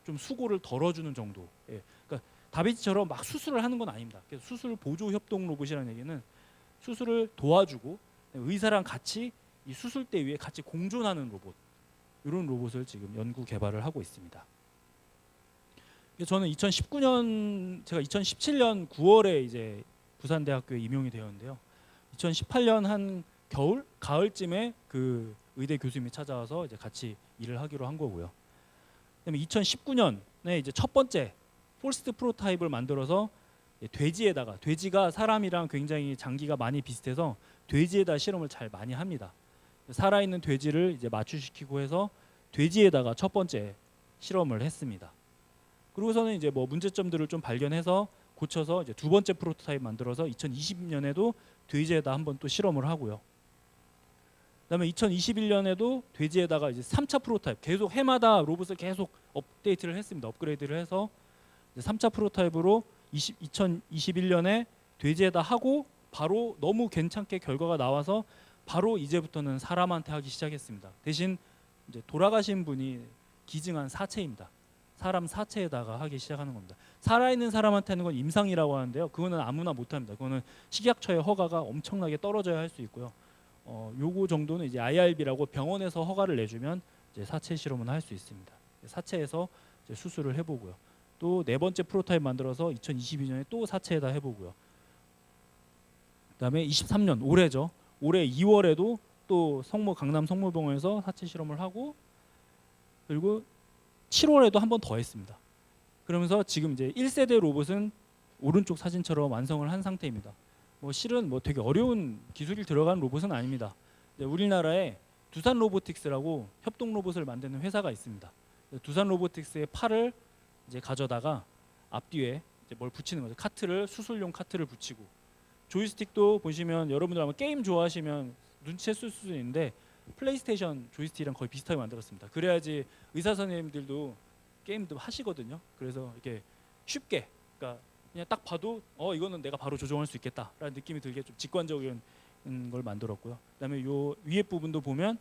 좀 수고를 덜어주는 정도. 예. 그러니까 다빈치처럼 막 수술을 하는 건 아닙니다. 그래서 수술 보조 협동 로봇이라는 얘기는 수술을 도와주고 의사랑 같이 이 수술대 위에 같이 공존하는 로봇. 이런 로봇을 지금 연구 개발을 하고 있습니다. 저는 2019년 제가 2017년 9월에 이제 부산대학교에 임용이 되었는데요. 2018년 한 겨울, 가을쯤에 그 의대 교수님이 찾아와서 이제 같이 일을 하기로 한 거고요. 그다음에 2019년에 이제 첫 번째 포스트 프로타입을 만들어서 돼지가 사람이랑 굉장히 장기가 많이 비슷해서 돼지에다 실험을 잘 많이 합니다. 살아있는 돼지를 이제 마취시키고 해서 돼지에다가 첫 번째 실험을 했습니다. 그리고서는 이제 뭐 문제점들을 좀 발견해서 고쳐서 이제 두 번째 프로토타입 만들어서 2020년에도 돼지에다 한번 또 실험을 하고요. 그다음에 2021년에도 돼지에다가 이제 3차 프로토타입 계속 해마다 로봇을 계속 업데이트를 했습니다. 업그레이드를 해서 이제 3차 프로토타입으로 2021년에 돼지에다 하고 바로 너무 괜찮게 결과가 나와서 바로 이제부터는 사람한테 하기 시작했습니다. 대신 이제 돌아가신 분이 기증한 사체입니다. 사람 사체에다가 하기 시작하는 겁니다. 살아있는 사람한테 하는 건 임상이라고 하는데요. 그거는 아무나 못합니다. 그거는 식약처의 허가가 엄청나게 떨어져야 할 수 있고요. 요거 정도는 이제 IRB라고 병원에서 허가를 내주면 이제 사체 실험은 할 수 있습니다. 사체에서 이제 수술을 해보고요. 또 네 번째 프로타입 만들어서 2022년에 또 사체에다 해보고요. 그다음에 23년 올해죠. 올해 2월에도 또 강남 성모병원에서 사체 실험을 하고 그리고 7월에도 한 번 더 했습니다. 그러면서 지금 이제 1세대 로봇은 오른쪽 사진처럼 완성을 한 상태입니다. 뭐 실은 뭐 되게 어려운 기술이 들어간 로봇은 아닙니다. 우리나라에 두산 로보틱스라고 협동 로봇을 만드는 회사가 있습니다. 두산 로보틱스의 팔을 이제 가져다가 앞뒤에 이제 뭘 붙이는 거죠. 수술용 카트를 붙이고 조이스틱도 보시면 여러분들 아마 게임 좋아하시면 눈치챘을 수도 있는데 플레이스테이션 조이스틱이랑 거의 비슷하게 만들었습니다. 그래야지 의사 선생님들도 게임도 하시거든요. 그래서 이렇게 쉽게 그러니까 그냥 딱 봐도 이거는 내가 바로 조정할 수 있겠다라는 느낌이 들게 좀 직관적인 걸 만들었고요. 그다음에 요 위에 부분도 보면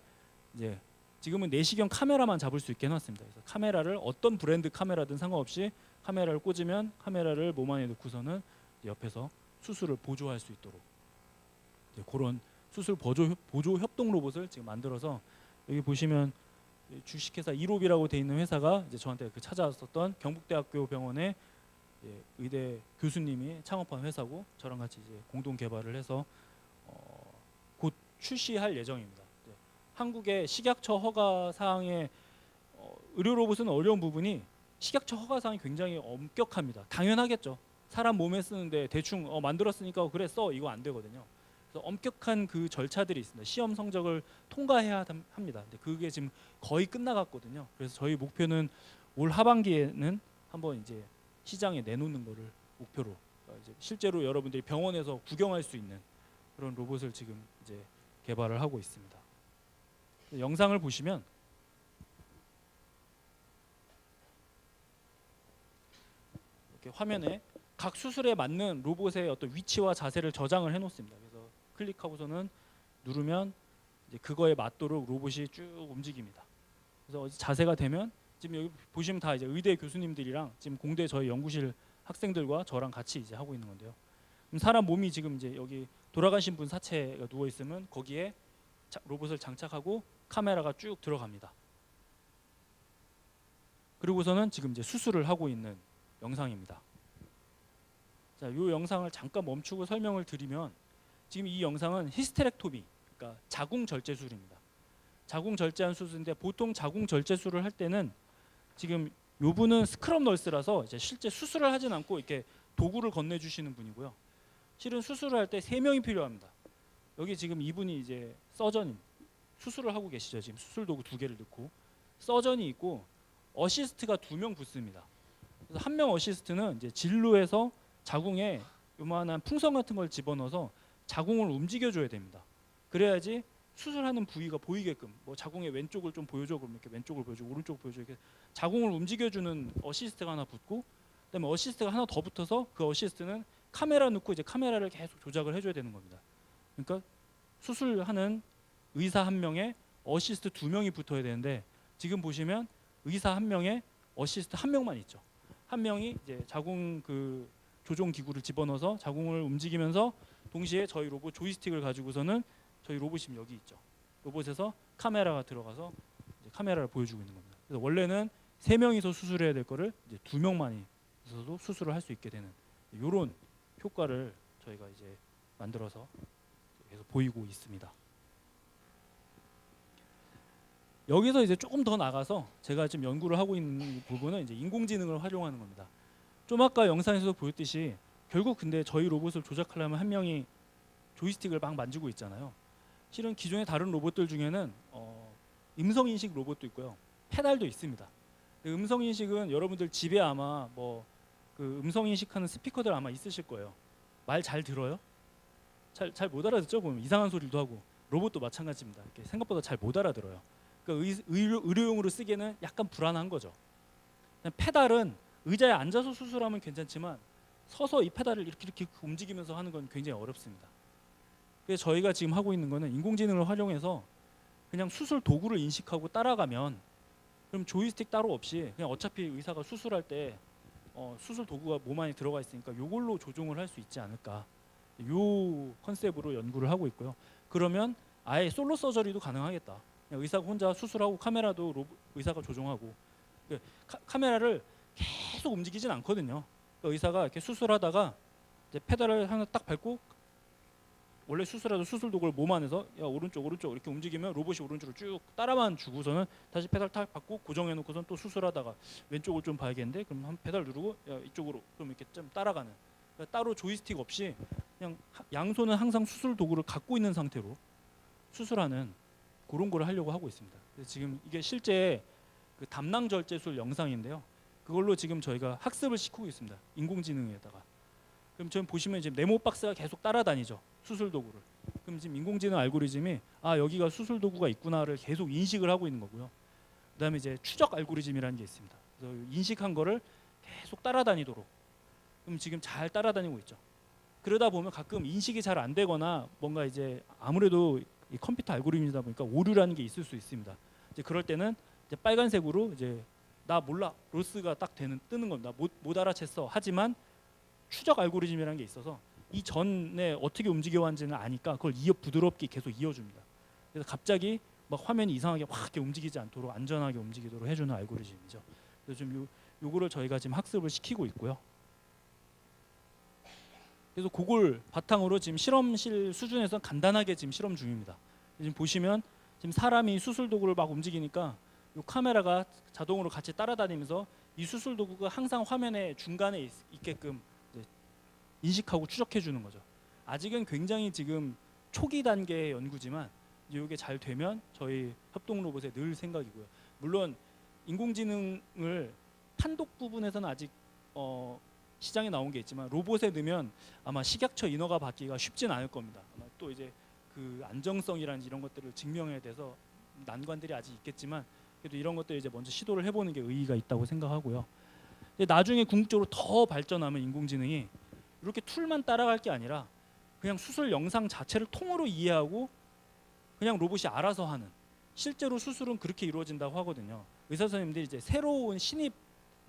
이제 지금은 내시경 카메라만 잡을 수 있게 해놨습니다. 그래서 카메라를 어떤 브랜드 카메라든 상관없이 카메라를 꽂으면 카메라를 몸 안에 넣고서는 옆에서 수술을 보조할 수 있도록 그런 수술 보조 협동 로봇을 지금 만들어서 여기 보시면 주식회사 이롭이라고 돼 있는 회사가 이제 저한테 찾아왔었던 경북대학교 병원의 의대 교수님이 창업한 회사고 저랑 같이 이제 공동 개발을 해서 곧 출시할 예정입니다. 한국의 식약처 허가 사항에 의료 로봇은 어려운 부분이 식약처 허가 사항이 굉장히 엄격합니다. 당연하겠죠. 사람 몸에 쓰는데 대충 만들었으니까 그래 써 이거 안 되거든요. 그래서 엄격한 그 절차들이 있습니다. 시험 성적을 통과해야 합니다. 근데 그게 지금 거의 끝나갔거든요. 그래서 저희 목표는 올 하반기에는 한번 이제 시장에 내놓는 거를 목표로 이제 실제로 여러분들이 병원에서 구경할 수 있는 그런 로봇을 지금 이제 개발을 하고 있습니다. 영상을 보시면 이렇게 화면에 각 수술에 맞는 로봇의 어떤 위치와 자세를 저장을 해놓습니다. 그래서 클릭하고서는 누르면 이제 그거에 맞도록 로봇이 쭉 움직입니다. 그래서 자세가 되면 지금 여기 보시면 다 이제 의대 교수님들이랑 지금 공대 저희 연구실 학생들과 저랑 같이 이제 하고 있는 건데요. 그럼 사람 몸이 지금 이제 여기 돌아가신 분 사체가 누워 있으면 거기에 로봇을 장착하고 카메라가 쭉 들어갑니다. 그리고서는 지금 이제 수술을 하고 있는 영상입니다. 자, 이 영상을 잠깐 멈추고 설명을 드리면 지금 이 영상은 히스테렉토미, 그러니까 자궁 절제술입니다. 자궁 절제한 수술인데 보통 자궁 절제술을 할 때는 지금 요 분은 스크럽 널스라서 이제 실제 수술을 하진 않고 이렇게 도구를 건네주시는 분이고요. 실은 수술을 할 때 3명이 필요합니다. 여기 지금 이분이 이제 서전 수술을 하고 계시죠. 지금 수술 도구 2개를 넣고 서전이 있고 어시스트가 2명 붙습니다. 그래서 한 명 어시스트는 이제 진로에서 자궁에 요만한 풍선 같은 걸 집어넣어서 자궁을 움직여줘야 됩니다. 그래야지 수술하는 부위가 보이게끔 뭐 자궁의 왼쪽을 좀 보여줘 그러면 이렇게 왼쪽을 보여줘 오른쪽을 보여줘 이렇게 자궁을 움직여주는 어시스트가 하나 붙고 그다음에 어시스트가 하나 더 붙어서 그 어시스트는 카메라 넣고 이제 카메라를 계속 조작을 해줘야 되는 겁니다. 그러니까 수술하는 의사 1명에 어시스트 2명이 붙어야 되는데 지금 보시면 의사 1명에 어시스트 1명만 있죠. 1명이 이제 자궁 그 조종 기구를 집어넣어서 자궁을 움직이면서 동시에 저희 로봇 조이스틱을 가지고서는 저희 로봇이 여기 있죠. 로봇에서 카메라가 들어가서 이제 카메라를 보여주고 있는 겁니다. 그래서 원래는 3명이서 수술해야 될 거를 이제 2명만이 있어도 수술을 할 수 있게 되는 이런 효과를 저희가 이제 만들어서 계속 보이고 있습니다. 여기서 이제 조금 더 나가서 제가 지금 연구를 하고 있는 부분은 이제 인공지능을 활용하는 겁니다. 좀 아까 영상에서 보였듯이 결국 근데 저희 로봇을 조작하려면 한 명이 조이스틱을 막 만지고 있잖아요. 실은 기존의 다른 로봇들 중에는 음성 인식 로봇도 있고요, 페달도 있습니다. 음성 인식은 여러분들 집에 아마 뭐 그 음성 인식하는 스피커들 아마 있으실 거예요. 말 잘 들어요? 잘 못 알아듣죠? 보면 이상한 소리도 하고 로봇도 마찬가지입니다. 이렇게 생각보다 잘 못 알아들어요. 그러니까 의료용으로 쓰기에는 약간 불안한 거죠. 페달은 의자에 앉아서 수술하면 괜찮지만 서서 이 페달을 이렇게 움직이면서 하는 건 굉장히 어렵습니다. 그래서 저희가 지금 하고 있는 거는 인공지능을 활용해서 그냥 수술 도구를 인식하고 따라가면 그럼 조이스틱 따로 없이 그냥 어차피 의사가 수술할 때 수술 도구가 몸 안에 들어가 있으니까 이걸로 조종을 할 수 있지 않을까, 요 컨셉으로 연구를 하고 있고요. 그러면 아예 솔로 서저리도 가능하겠다. 그냥 의사가 혼자 수술하고 카메라도 의사가 조종하고 카메라를 계속 움직이진 않거든요. 그러니까 의사가 이렇게 수술하다가 이제 페달을 하나 딱 밟고 원래 수술하던 수술 도구를 몸 안에서 야 오른쪽 오른쪽 이렇게 움직이면 로봇이 오른쪽으로 쭉 따라만 주고서는 다시 페달 탁 밟고 고정해 놓고선 또 수술하다가 왼쪽을 좀 봐야겠는데 그럼 한 페달 누르고 야 이쪽으로 그럼 이렇게 좀 따라가는 그러니까 따로 조이스틱 없이 그냥 양손은 항상 수술 도구를 갖고 있는 상태로 수술하는 그런 거를 하려고 하고 있습니다. 그래서 지금 이게 실제 그 담낭 절제술 영상인데요. 그걸로 지금 저희가 학습을 시키고 있습니다. 인공지능에다가. 그럼 지금 보시면 지금 네모 박스가 계속 따라다니죠. 수술 도구를. 그럼 지금 인공지능 알고리즘이 아 여기가 수술 도구가 있구나를 계속 인식을 하고 있는 거고요. 그다음에 이제 추적 알고리즘이라는 게 있습니다. 그래서 인식한 거를 계속 따라다니도록. 그럼 지금 잘 따라다니고 있죠. 그러다 보면 가끔 인식이 잘 안 되거나 뭔가 이제 아무래도 이 컴퓨터 알고리즘이다 보니까 오류라는 게 있을 수 있습니다. 이제 그럴 때는 이제 빨간색으로 이제 나 몰라 로스가 딱 뜨는 겁니다. 못 알아챘어. 하지만 추적 알고리즘이라는 게 있어서 이 전에 어떻게 움직여 왔는지는 아니까 그걸 부드럽게 계속 이어줍니다. 그래서 갑자기 막 화면이 이상하게 확 이렇게 움직이지 않도록 안전하게 움직이도록 해주는 알고리즘이죠. 그래서 좀 요거를 저희가 지금 학습을 시키고 있고요. 그래서 그걸 바탕으로 지금 실험실 수준에서 간단하게 지금 실험 중입니다. 지금 보시면 지금 사람이 수술 도구를 막 움직이니까 이 카메라가 자동으로 같이 따라다니면서 이 수술 도구가 항상 화면의 중간에 있게끔 인식하고 추적해 주는 거죠. 아직은 굉장히 지금 초기 단계의 연구지만 이게 잘 되면 저희 협동 로봇에 늘 생각이고요. 물론 인공지능을 판독 부분에서는 아직 시장에 나온 게 있지만 로봇에 넣으면 아마 식약처 인허가 받기가 쉽진 않을 겁니다. 아마 또 이제 그 안정성이라든지 이런 것들을 증명해야 돼서 난관들이 아직 있겠지만 그래도 이런 것들 이제 먼저 시도를 해보는 게 의의가 있다고 생각하고요. 나중에 궁극적으로 더 발전하면 인공지능이 이렇게 툴만 따라갈 게 아니라 그냥 수술 영상 자체를 통으로 이해하고 그냥 로봇이 알아서 하는 실제로 수술은 그렇게 이루어진다고 하거든요. 의사 선생님들이 이제 새로운 신입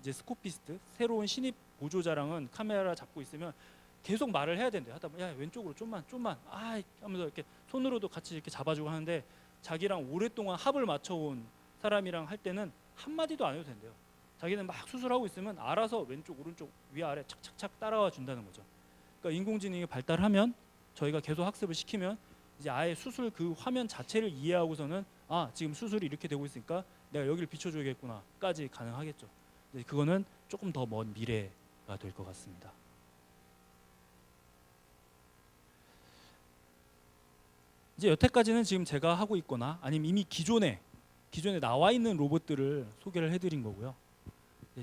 이제 스코피스트 새로운 신입 보조자랑은 카메라 잡고 있으면 계속 말을 해야 된대요. 하다 보면 야 왼쪽으로 좀만 아 하면서 이렇게 손으로도 같이 이렇게 잡아주고 하는데 자기랑 오랫동안 합을 맞춰온 사람이랑 할 때는 한 마디도 안 해도 된대요. 자기는 막 수술하고 있으면 알아서 왼쪽 오른쪽 위아래 착착착 따라와 준다는 거죠. 그러니까 인공지능이 발달하면 저희가 계속 학습을 시키면 이제 아예 수술 그 화면 자체를 이해하고서는 아 지금 수술이 이렇게 되고 있으니까 내가 여기를 비춰줘야겠구나까지 가능하겠죠. 근데 그거는 조금 더 먼 미래가 될 것 같습니다. 이제 여태까지는 지금 제가 하고 있거나 아니면 이미 기존에 나와 있는 로봇들을 소개를 해드린 거고요.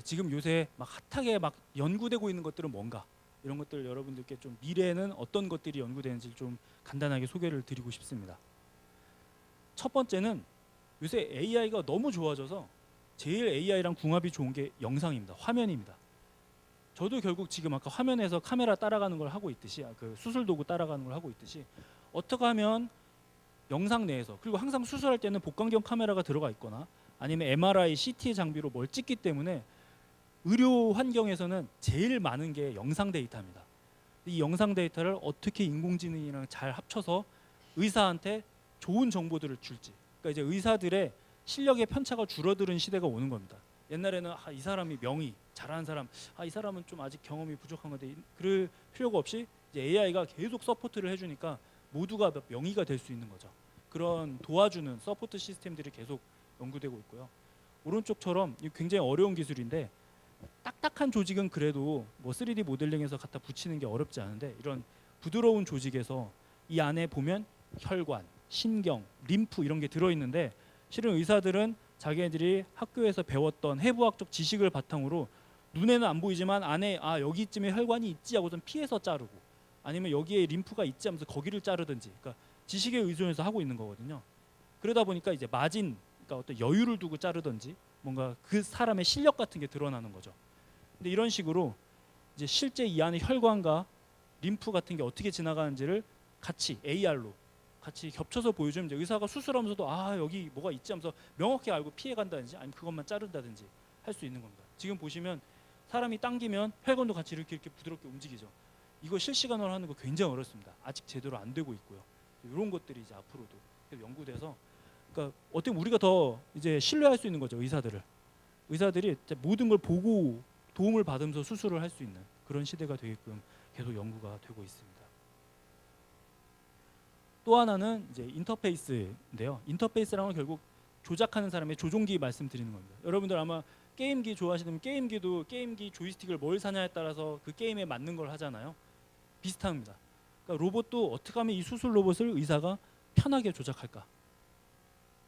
지금 요새 막 핫하게 막 연구되고 있는 것들은 뭔가 이런 것들 여러분들께 좀 미래에는 어떤 것들이 연구되는지 좀 간단하게 소개를 드리고 싶습니다. 첫 번째는 요새 AI가 너무 좋아져서 제일 AI랑 궁합이 좋은 게 영상입니다. 화면입니다. 저도 결국 지금 아까 화면에서 카메라 따라가는 걸 하고 있듯이 그 수술 도구 따라가는 걸 하고 있듯이 어떻게 하면 영상 내에서 그리고 항상 수술할 때는 복강경 카메라가 들어가 있거나 아니면 MRI, CT 장비로 뭘 찍기 때문에 의료 환경에서는 제일 많은 게 영상 데이터입니다. 이 영상 데이터를 어떻게 인공지능이랑 잘 합쳐서 의사한테 좋은 정보들을 줄지. 그러니까 이제 의사들의 실력의 편차가 줄어드는 시대가 오는 겁니다. 옛날에는 이 사람이 명의 잘하는 사람, 이 사람은 좀 아직 경험이 부족한 건데 그럴 필요가 없이 이제 AI가 계속 서포트를 해주니까 모두가 명의가 될 수 있는 거죠. 그런 도와주는 서포트 시스템들이 계속 연구되고 있고요. 오른쪽처럼 굉장히 어려운 기술인데 딱딱한 조직은 그래도 뭐 3D 모델링에서 갖다 붙이는 게 어렵지 않은데 이런 부드러운 조직에서 이 안에 보면 혈관, 신경, 림프 이런 게 들어있는데 실은 의사들은 자기네들이 학교에서 배웠던 해부학적 지식을 바탕으로 눈에는 안 보이지만 안에 여기쯤에 혈관이 있지 하고선 피해서 자르고 아니면 여기에 림프가 있지 하면서 거기를 자르든지 그러니까 지식에 의존해서 하고 있는 거거든요. 그러다 보니까 이제 마진 그러니까 어떤 여유를 두고 자르든지 뭔가 그 사람의 실력 같은 게 드러나는 거죠. 근데 이런 식으로 이제 실제 이 안에 혈관과 림프 같은 게 어떻게 지나가는지를 같이 AR로 같이 겹쳐서 보여주면 이제 의사가 수술하면서도 여기 뭐가 있지 하면서 명확히 알고 피해 간다든지 아니면 그것만 자른다든지 할 수 있는 겁니다. 지금 보시면 사람이 당기면 혈관도 같이 이렇게 부드럽게 움직이죠. 이거 실시간으로 하는 거 굉장히 어렵습니다. 아직 제대로 안 되고 있고요. 이런 것들이 이제 앞으로도 연구돼서 그러니까 어떻게 우리가 더 이제 신뢰할 수 있는 거죠, 의사들을. 의사들이 이제 모든 걸 보고 도움을 받으면서 수술을 할 수 있는 그런 시대가 되게끔 계속 연구가 되고 있습니다. 또 하나는 이제 인터페이스인데요. 인터페이스라는 건 결국 조작하는 사람의 조종기 말씀드리는 겁니다. 여러분들 아마 게임기 좋아하시는 게임기도 게임기 조이스틱을 뭘 사냐에 따라서 그 게임에 맞는 걸 하잖아요. 비슷합니다. 그러니까 로봇도 어떻게 하면 이 수술 로봇을 의사가 편하게 조작할까?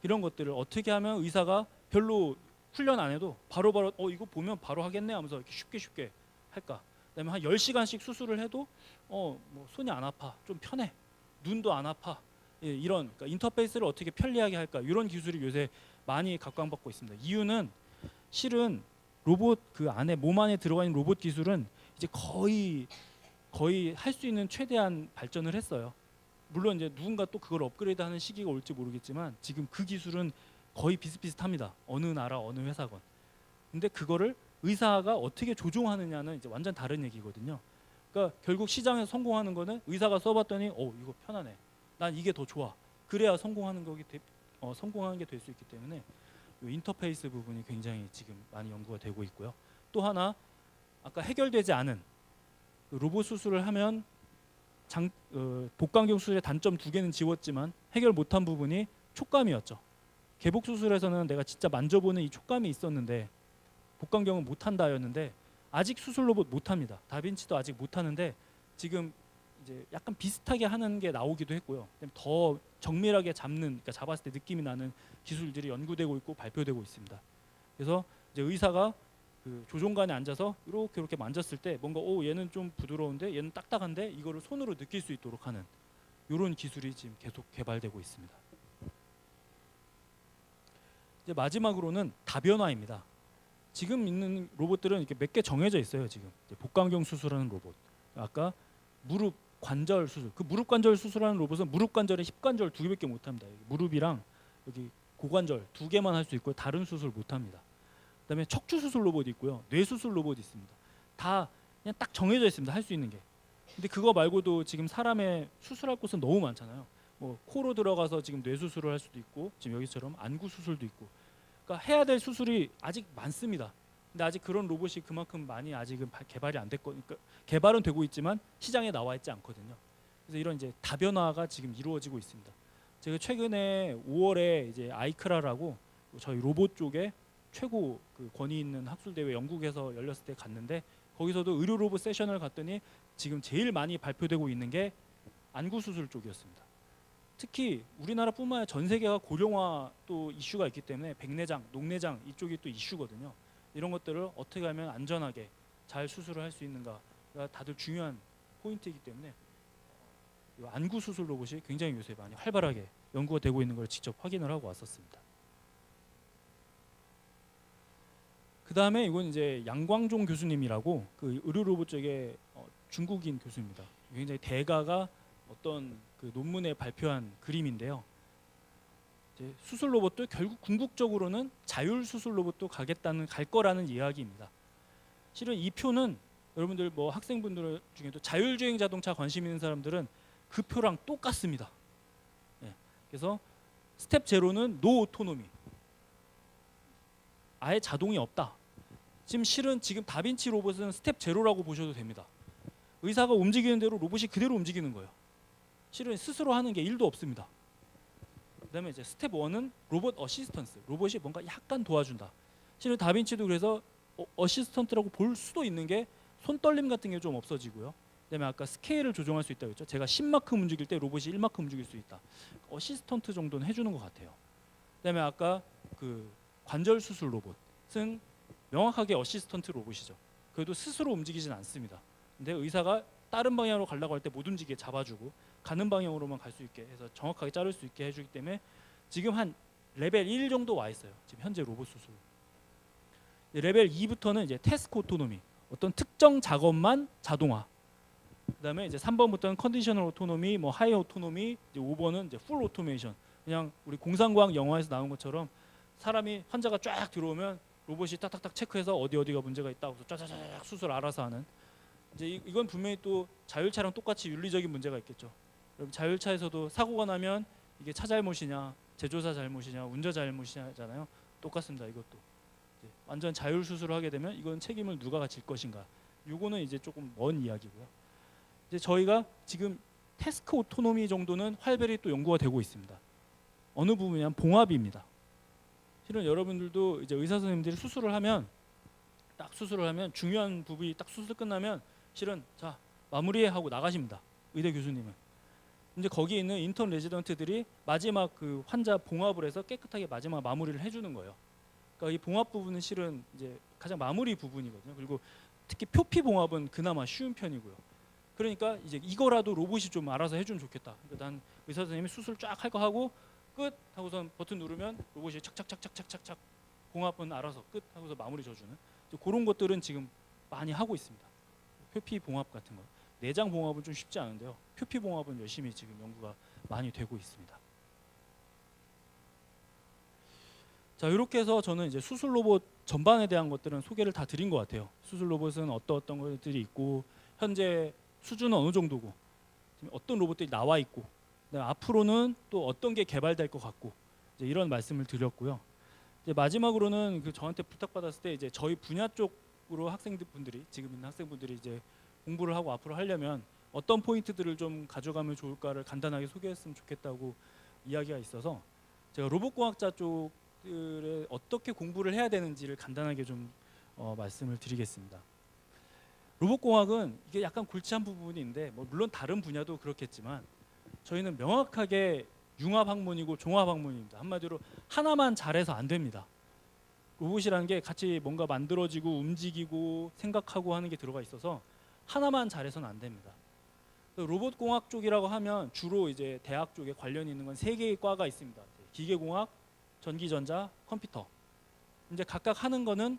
이런 것들을 어떻게 하면 의사가 별로 훈련 안 해도 바로바로 이거 보면 바로 하겠네 하면서 이렇게 쉽게 할까? 그다음에 한 10시간씩 수술을 해도 뭐 손이 안 아파. 좀 편해. 눈도 안 아파. 예, 이런 그러니까 인터페이스를 어떻게 편리하게 할까? 이런 기술이 요새 많이 각광받고 있습니다. 이유는 실은 로봇 그 안에 몸 안에 들어가 있는 로봇 기술은 이제 거의 할 수 있는 최대한 발전을 했어요. 물론 이제 누군가 또 그걸 업그레이드하는 시기가 올지 모르겠지만 지금 그 기술은 거의 비슷비슷합니다. 어느 나라 어느 회사건. 근데 그거를 의사가 어떻게 조종하느냐는 이제 완전 다른 얘기거든요. 그러니까 결국 시장에서 성공하는 거는 의사가 써봤더니 이거 편하네. 난 이게 더 좋아. 그래야 성공하는 성공하는 게 될 수 있기 때문에 이 인터페이스 부분이 굉장히 지금 많이 연구가 되고 있고요. 또 하나 아까 해결되지 않은 그 로봇 수술을 하면 복강경 수술의 단점 2개는 지웠지만 해결 못한 부분이 촉감이었죠. 개복 수술에서는 내가 진짜 만져보는 이 촉감이 있었는데 복강경은 못한다였는데 아직 수술 로봇 못합니다. 다빈치도 아직 못하는데 지금 이제 약간 비슷하게 하는 게 나오기도 했고요. 더 정밀하게 그러니까 잡았을 때 느낌이 나는 기술들이 연구되고 있고 발표되고 있습니다. 그래서 이제 의사가 그 조종관에 앉아서 이렇게 만졌을 때 뭔가 얘는 좀 부드러운데 얘는 딱딱한데 이거를 손으로 느낄 수 있도록 하는 이런 기술이 지금 계속 개발되고 있습니다. 이제 마지막으로는 다변화입니다. 지금 있는 로봇들은 이렇게 몇 개 정해져 있어요. 지금 복강경 수술하는 로봇, 아까 무릎 관절 수술, 그 무릎 관절 수술하는 로봇은 무릎 관절에 힙관절 2개밖에 못합니다. 무릎이랑 여기 고관절 2개만 할 수 있고 다른 수술 못합니다. 그다음에 척추 수술 로봇이 있고요, 뇌 수술 로봇이 있습니다. 다 그냥 딱 정해져 있습니다. 할 수 있는 게. 근데 그거 말고도 지금 사람의 수술할 곳은 너무 많잖아요. 뭐 코로 들어가서 지금 뇌 수술을 할 수도 있고 지금 여기처럼 안구 수술도 있고. 그러니까 해야 될 수술이 아직 많습니다. 근데 아직 그런 로봇이 그만큼 많이 아직은 개발이 안 됐고, 그러니까 개발은 되고 있지만 시장에 나와 있지 않거든요. 그래서 이런 이제 다변화가 지금 이루어지고 있습니다. 제가 최근에 5월에 이제 아이크라라고 저희 로봇 쪽에 최고 그 권위 있는 학술 대회 영국에서 열렸을 때 갔는데 거기서도 의료 로봇 세션을 갔더니 지금 제일 많이 발표되고 있는 게 안구 수술 쪽이었습니다. 특히 우리나라뿐만 아니라 전 세계가 고령화 또 이슈가 있기 때문에 백내장, 녹내장 이쪽이 또 이슈거든요. 이런 것들을 어떻게 하면 안전하게 잘 수술을 할 수 있는가가 다들 중요한 포인트이기 때문에 이 안구 수술 로봇이 굉장히 요새 많이 활발하게 연구가 되고 있는 걸 직접 확인을 하고 왔었습니다. 그 다음에 이건 이제 양광종 교수님이라고 그 의료 로봇 쪽에 중국인 교수입니다. 굉장히 대가가 어떤 그 논문에 발표한 그림인데요. 이제 수술 로봇도 결국 궁극적으로는 자율 수술 로봇도 갈 거라는 이야기입니다. 실은 이 표는 여러분들 뭐 학생분들 중에도 자율주행 자동차 관심 있는 사람들은 그 표랑 똑같습니다. 예. 그래서 스텝 제로는 노 오토노미. 아예 자동이 없다. 지금 다빈치 로봇은 스텝 제로라고 보셔도 됩니다. 의사가 움직이는 대로 로봇이 그대로 움직이는 거예요. 실은 스스로 하는 게 1도 없습니다. 그다음에 이제 스텝 1은 로봇 어시스턴스. 로봇이 뭔가 약간 도와준다. 실은 다빈치도 그래서 어시스턴트라고 볼 수도 있는 게 손떨림 같은 게 좀 없어지고요. 그다음에 아까 스케일을 조정할 수 있다고 했죠. 제가 10만큼 움직일 때 로봇이 1만큼 움직일 수 있다. 어시스턴트 정도는 해주는 것 같아요. 그다음에 아까 그 관절 수술 로봇은 명확하게 어시스턴트 로봇이죠. 그래도 스스로 움직이진 않습니다. 근데 의사가 다른 방향으로 가려고 할 때 못 움직이게 잡아주고 가는 방향으로만 갈 수 있게 해서 정확하게 자를 수 있게 해주기 때문에 지금 한 레벨 1 정도 와 있어요. 지금 현재 로봇 수술. 레벨 2부터는 이제 태스크 오토노미, 어떤 특정 작업만 자동화. 그다음에 이제 3번부터는 컨디셔널 오토노미, 뭐 하이 오토노미, 이제 5번은 이제 풀 오토메이션. 그냥 우리 공상과학 영화에서 나온 것처럼 사람이 환자가 쫙 들어오면 로봇이 딱딱딱 체크해서 어디가 문제가 있다 하고서 쫙쫙쫙 수술 알아서 하는. 이제 이건 분명히 또 자율차랑 똑같이 윤리적인 문제가 있겠죠. 여러분 자율차에서도 사고가 나면 이게 차 잘못이냐, 제조사 잘못이냐, 운전 잘못이냐잖아요. 똑같습니다. 이것도 이제 완전 자율 수술을 하게 되면 이건 책임을 누가 질 것인가? 요거는 이제 조금 먼 이야기고요. 이제 저희가 지금 태스크 오토노미 정도는 활발히 또 연구가 되고 있습니다. 어느 부분이냐면 봉합입니다. 실은 여러분들도 이제 의사 선생님들이 수술을 하면 중요한 부분이 딱 수술 끝나면 실은 자 마무리해 하고 나가십니다. 의대 교수님은. 이제 거기 있는 인턴 레지던트들이 마지막 그 환자 봉합을 해서 깨끗하게 마지막 마무리를 해주는 거예요. 그러니까 이 봉합 부분은 실은 이제 가장 마무리 부분이거든요. 그리고 특히 표피 봉합은 그나마 쉬운 편이고요. 그러니까 이제 이거라도 로봇이 좀 알아서 해주면 좋겠다. 그러니까 난 의사 선생님이 수술 쫙 할 거 하고 끝 하고선 버튼 누르면 로봇이 착착착착착착착 봉합은 알아서 끝 하고서 마무리 져주는 그런 것들은 지금 많이 하고 있습니다. 표피 봉합 같은 거. 내장 봉합은 좀 쉽지 않은데요. 표피 봉합은 열심히 지금 연구가 많이 되고 있습니다. 자, 이렇게 해서 저는 이제 수술 로봇 전반에 대한 것들은 소개를 다 드린 것 같아요. 수술 로봇은 어떤 것들이 있고 현재 수준은 어느 정도고 어떤 로봇들이 나와 있고 앞으로는 또 어떤 게 개발될 것 같고 이제 이런 말씀을 드렸고요. 이제 마지막으로는 그 저한테 부탁받았을 때 이제 저희 분야 쪽으로 학생분들이 지금 있는 학생분들이 이제 공부를 하고 앞으로 하려면 어떤 포인트들을 좀 가져가면 좋을까를 간단하게 소개했으면 좋겠다고 이야기가 있어서 제가 로봇공학자 쪽들에 어떻게 공부를 해야 되는지를 간단하게 좀 말씀을 드리겠습니다. 로봇공학은 이게 약간 골치한 부분인데 물론 다른 분야도 그렇겠지만 저희는 명확하게 융합학문이고 종합학문입니다. 한마디로 하나만 잘해서 안 됩니다. 로봇이라는 게 같이 뭔가 만들어지고 움직이고 생각하고 하는 게 들어가 있어서 하나만 잘해서는 안 됩니다. 로봇공학 쪽이라고 하면 주로 이제 대학 쪽에 관련이 있는 건 세 개의 과가 있습니다. 기계공학, 전기전자, 컴퓨터. 이제 각각 하는 거는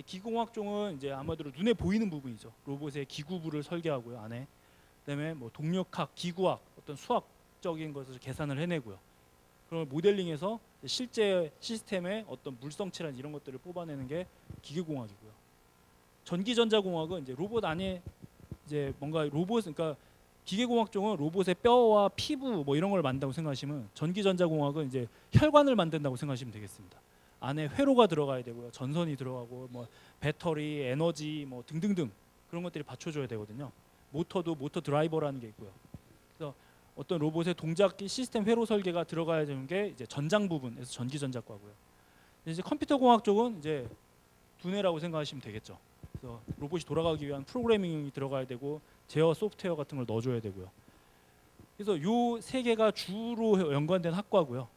기계공학 쪽은 이제 아마도 눈에 보이는 부분이죠. 로봇의 기구부를 설계하고요 안에. 그다음에 뭐 동력학, 기구학, 어떤 수학적인 것을 계산을 해내고요. 그걸 모델링해서 실제 시스템의 어떤 물성치란 이런 것들을 뽑아내는 게 기계공학이고요. 전기전자공학은 이제 로봇 안에 이제 뭔가 로봇 그러니까 기계공학 쪽은 로봇의 뼈와 피부 뭐 이런 걸 만든다고 생각하시면 전기전자공학은 이제 혈관을 만든다고 생각하시면 되겠습니다. 안에 회로가 들어가야 되고요, 전선이 들어가고 뭐 배터리, 에너지 뭐 등등등 그런 것들이 받쳐줘야 되거든요. 모터도 모터 드라이버라는 게 있고요. 그래서 어떤 로봇의 동작 시스템 회로 설계가 들어가야 되는 게 이제 전장 부분에서 전기전자과고요. 이제 컴퓨터공학 쪽은 이제 두뇌라고 생각하시면 되겠죠. 그래서 로봇이 돌아가기 위한 프로그래밍이 들어가야 되고 제어 소프트웨어 같은 걸 넣어줘야 되고요. 그래서 요 세 개가 주로 연관된 학과고요.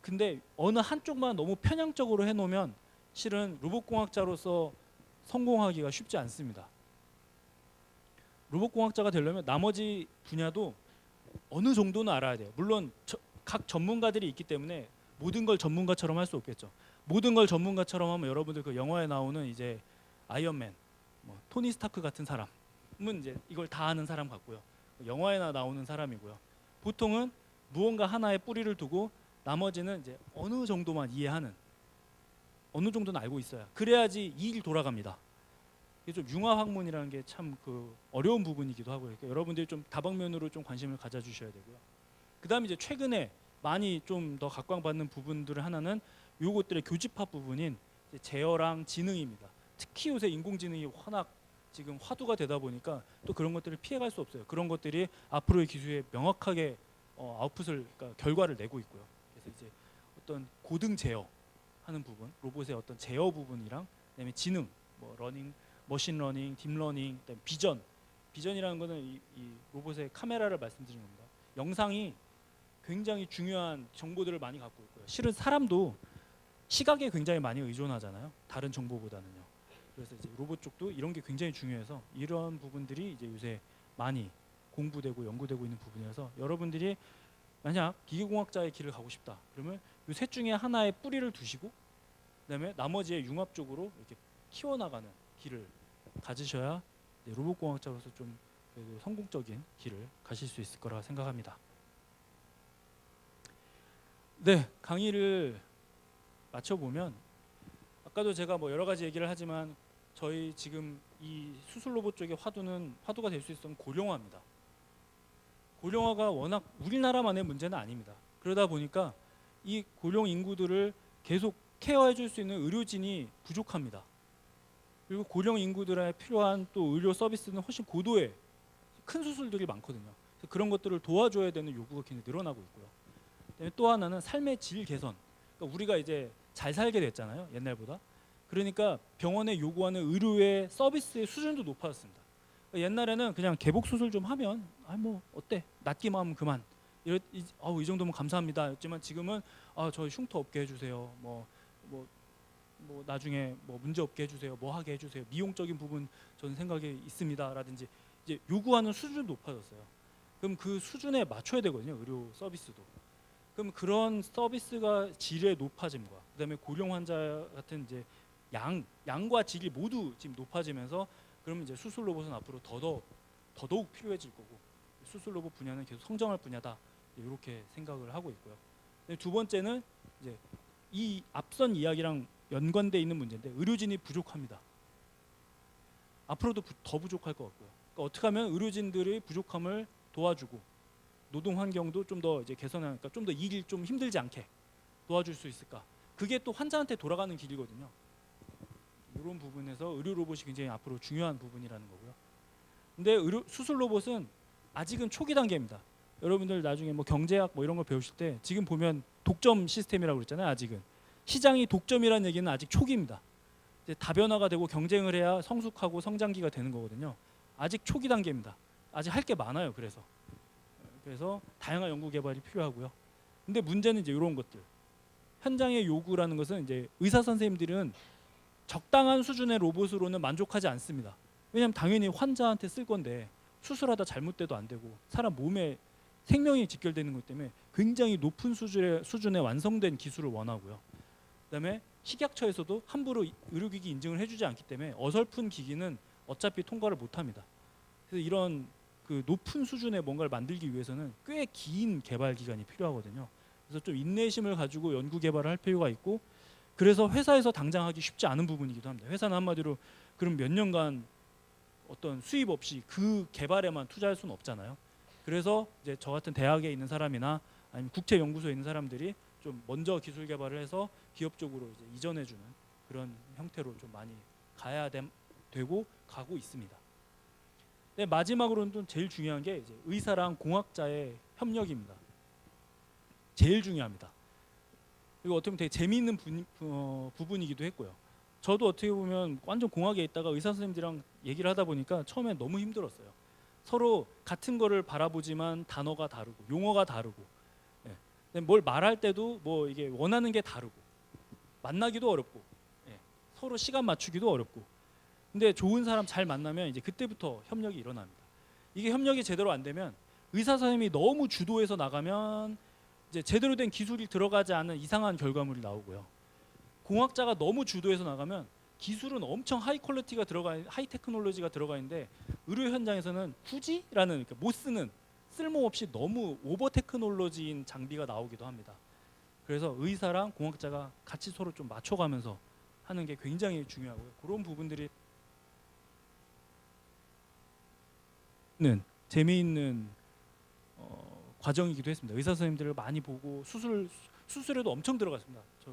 근데 어느 한쪽만 너무 편향적으로 해놓으면 실은 로봇공학자로서 성공하기가 쉽지 않습니다. 로봇공학자가 되려면 나머지 분야도 어느 정도는 알아야 돼요. 물론 각 전문가들이 있기 때문에 모든 걸 전문가처럼 할 수 없겠죠. 모든 걸 전문가처럼 하면 여러분들 그 영화에 나오는 이제 아이언맨, 뭐 토니 스타크 같은 사람은 이제 이걸 다 아는 사람 같고요. 영화에나 나오는 사람이고요. 보통은 무언가 하나에 뿌리를 두고 나머지는 이제 어느 정도만 이해하는, 어느 정도는 알고 있어야 그래야지 이 일 돌아갑니다. 이게 좀 융합학문이라는 게 참 그 어려운 부분이기도 하고요. 그러니까 여러분들이 좀 다방면으로 좀 관심을 가져주셔야 되고요. 그다음에 이제 최근에 많이 좀 더 각광받는 부분들 하나는 요것들의 교집합 부분인 제어랑 지능입니다. 특히 요새 인공지능이 워낙 지금 화두가 되다 보니까 또 그런 것들을 피해갈 수 없어요. 그런 것들이 앞으로의 기술에 명확하게 아웃풋을 그러니까 결과를 내고 있고요. 그래서 이제 어떤 고등 제어 하는 부분, 로봇의 어떤 제어 부분이랑 그다음에 지능, 뭐 러닝, 머신러닝, 딥러닝, 그다음에 비전이라는 거는 이 로봇의 카메라를 말씀드리는 겁니다. 영상이 굉장히 중요한 정보들을 많이 갖고 있고요. 실은 사람도 시각에 굉장히 많이 의존하잖아요. 다른 정보보다는요. 그래서 이제 로봇 쪽도 이런 게 굉장히 중요해서 이런 부분들이 이제 요새 많이 공부되고 연구되고 있는 부분이라서 여러분들이 만약 기계공학자의 길을 가고 싶다. 그러면 이 셋 중에 하나의 뿌리를 두시고 그다음에 나머지의 융합적으로 이렇게 키워나가는 길을 가지셔야 로봇공학자로서 좀 그래도 성공적인 길을 가실 수 있을 거라 생각합니다. 네, 강의를 마쳐보면 아까도 제가 뭐 여러 가지 얘기를 하지만 저희 지금 이 수술 로봇 쪽의 화두가 될 수 있었던 고령화입니다. 고령화가 워낙 우리나라만의 문제는 아닙니다. 그러다 보니까 이 고령 인구들을 계속 케어해줄 수 있는 의료진이 부족합니다. 그리고 고령 인구들에 필요한 또 의료 서비스는 훨씬 고도의 큰 수술들이 많거든요. 그래서 그런 것들을 도와줘야 되는 요구가 굉장히 늘어나고 있고요. 그다음에 또 하나는 삶의 질 개선. 그러니까 우리가 이제 잘 살게 됐잖아요, 옛날보다. 그러니까 병원에 요구하는 의료의 서비스의 수준도 높아졌습니다. 그러니까 옛날에는 그냥 개복 수술 좀 하면 뭐 어때? 낫기만 하면 그만. 이 정도면 감사합니다.였지만 지금은 저 흉터 없게 해주세요. 뭐 나중에 뭐 문제 없게 해주세요. 뭐 하게 해주세요. 미용적인 부분 저는 생각이 있습니다라든지 이제 요구하는 수준도 높아졌어요. 그럼 그 수준에 맞춰야 되거든요. 의료 서비스도. 그럼 그런 서비스가 질의 높아짐과 그다음에 고령 환자 같은 이제 양과 질이 모두 지금 높아지면서 그러면 이제 수술 로봇은 앞으로 더더욱 필요해질 거고 수술 로봇 분야는 계속 성장할 분야다. 이렇게 생각을 하고 있고요. 두 번째는 이제 이 앞선 이야기랑 연관돼 있는 문제인데 의료진이 부족합니다. 앞으로도 더 부족할 것 같고요. 그러니까 어떻게 하면 의료진들의 부족함을 도와주고 노동 환경도 좀 더 이제 개선하니까 좀 더 일이 좀 힘들지 않게 도와줄 수 있을까? 그게 또 환자한테 돌아가는 길이거든요. 이런 부분에서 의료 로봇이 굉장히 앞으로 중요한 부분이라는 거고요. 근데 수술 로봇은 아직은 초기 단계입니다. 여러분들 나중에 뭐 경제학 뭐 이런 걸 배우실 때 지금 보면 독점 시스템이라고 그랬잖아요. 아직은 시장이 독점이라는 얘기는 아직 초기입니다. 이제 다변화가 되고 경쟁을 해야 성숙하고 성장기가 되는 거거든요. 아직 초기 단계입니다. 아직 할 게 많아요. 그래서 다양한 연구 개발이 필요하고요. 근데 문제는 이제 이런 것들. 현장의 요구라는 것은 이제 의사 선생님들은 적당한 수준의 로봇으로는 만족하지 않습니다. 왜냐하면 당연히 환자한테 쓸 건데 수술하다 잘못돼도 안 되고 사람 몸에 생명이 직결되는 것 때문에 굉장히 높은 수준의 완성된 기술을 원하고요. 그다음에 식약처에서도 함부로 의료기기 인증을 해주지 않기 때문에 어설픈 기기는 어차피 통과를 못합니다. 그래서 이런 그 높은 수준의 뭔가를 만들기 위해서는 꽤 긴 개발 기간이 필요하거든요. 그래서 좀 인내심을 가지고 연구 개발을 할 필요가 있고 그래서 회사에서 당장 하기 쉽지 않은 부분이기도 합니다. 회사는 한마디로 그럼 몇 년간 어떤 수입 없이 그 개발에만 투자할 수는 없잖아요. 그래서 이제 저 같은 대학에 있는 사람이나 아니면 국제 연구소에 있는 사람들이 좀 먼저 기술 개발을 해서 기업 쪽으로 이제 이전해주는 그런 형태로 좀 많이 되고 가고 있습니다. 네, 마지막으로는 좀 제일 중요한 게 이제 의사랑 공학자의 협력입니다. 제일 중요합니다. 이거 어떻게 보면 되게 재미있는 부분이기도 했고요. 저도 어떻게 보면 완전 공학에 있다가 의사 선생님들이랑 얘기를 하다 보니까 처음에 너무 힘들었어요. 서로 같은 거를 바라보지만 단어가 다르고 용어가 다르고 뭘 말할 때도 뭐 이게 원하는 게 다르고 만나기도 어렵고 서로 시간 맞추기도 어렵고 근데 좋은 사람 잘 만나면 이제 그때부터 협력이 일어납니다. 이게 협력이 제대로 안 되면 의사 선생님이 너무 주도해서 나가면 이제 제대로 된 기술이 들어가지 않은 이상한 결과물이 나오고요. 공학자가 너무 주도해서 나가면 기술은 엄청 하이 퀄리티가 하이 테크놀로지가 들어가 있는데 의료 현장에서는 굳이라는 그러니까 못 쓰는 쓸모없이 너무 오버 테크놀로지인 장비가 나오기도 합니다. 그래서 의사랑 공학자가 같이 서로 좀 맞춰가면서 하는 게 굉장히 중요하고요. 그런 부분들이 재미있는 과정이기도 했습니다. 의사 선생님들을 많이 보고 수술에도 엄청 들어갔습니다. 저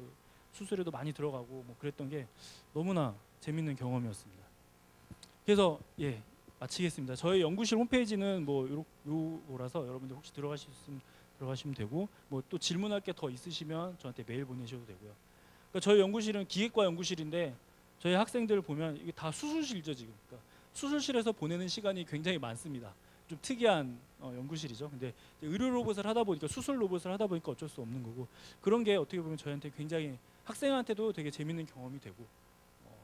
수술에도 많이 들어가고 뭐 그랬던 게 너무나 재미있는 경험이었습니다. 그래서 마치겠습니다. 저희 연구실 홈페이지는 뭐 요라서 여러분들 혹시 들어가시면 되고 뭐 또 질문할 게 더 있으시면 저한테 메일 보내셔도 되고요. 그러니까 저희 연구실은 기계과 연구실인데 저희 학생들 보면 이게 다 수술실이죠 지금. 그러니까 수술실에서 보내는 시간이 굉장히 많습니다. 좀 특이한 연구실이죠. 근데 의료 로봇을 하다 보니까 수술 로봇을 하다 보니까 어쩔 수 없는 거고 그런 게 어떻게 보면 저희한테 굉장히 학생한테도 되게 재밌는 경험이 되고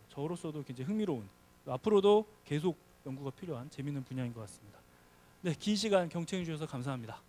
저로서도 굉장히 흥미로운 앞으로도 계속 연구가 필요한 재밌는 분야인 것 같습니다. 네, 긴 시간 경청해 주셔서 감사합니다.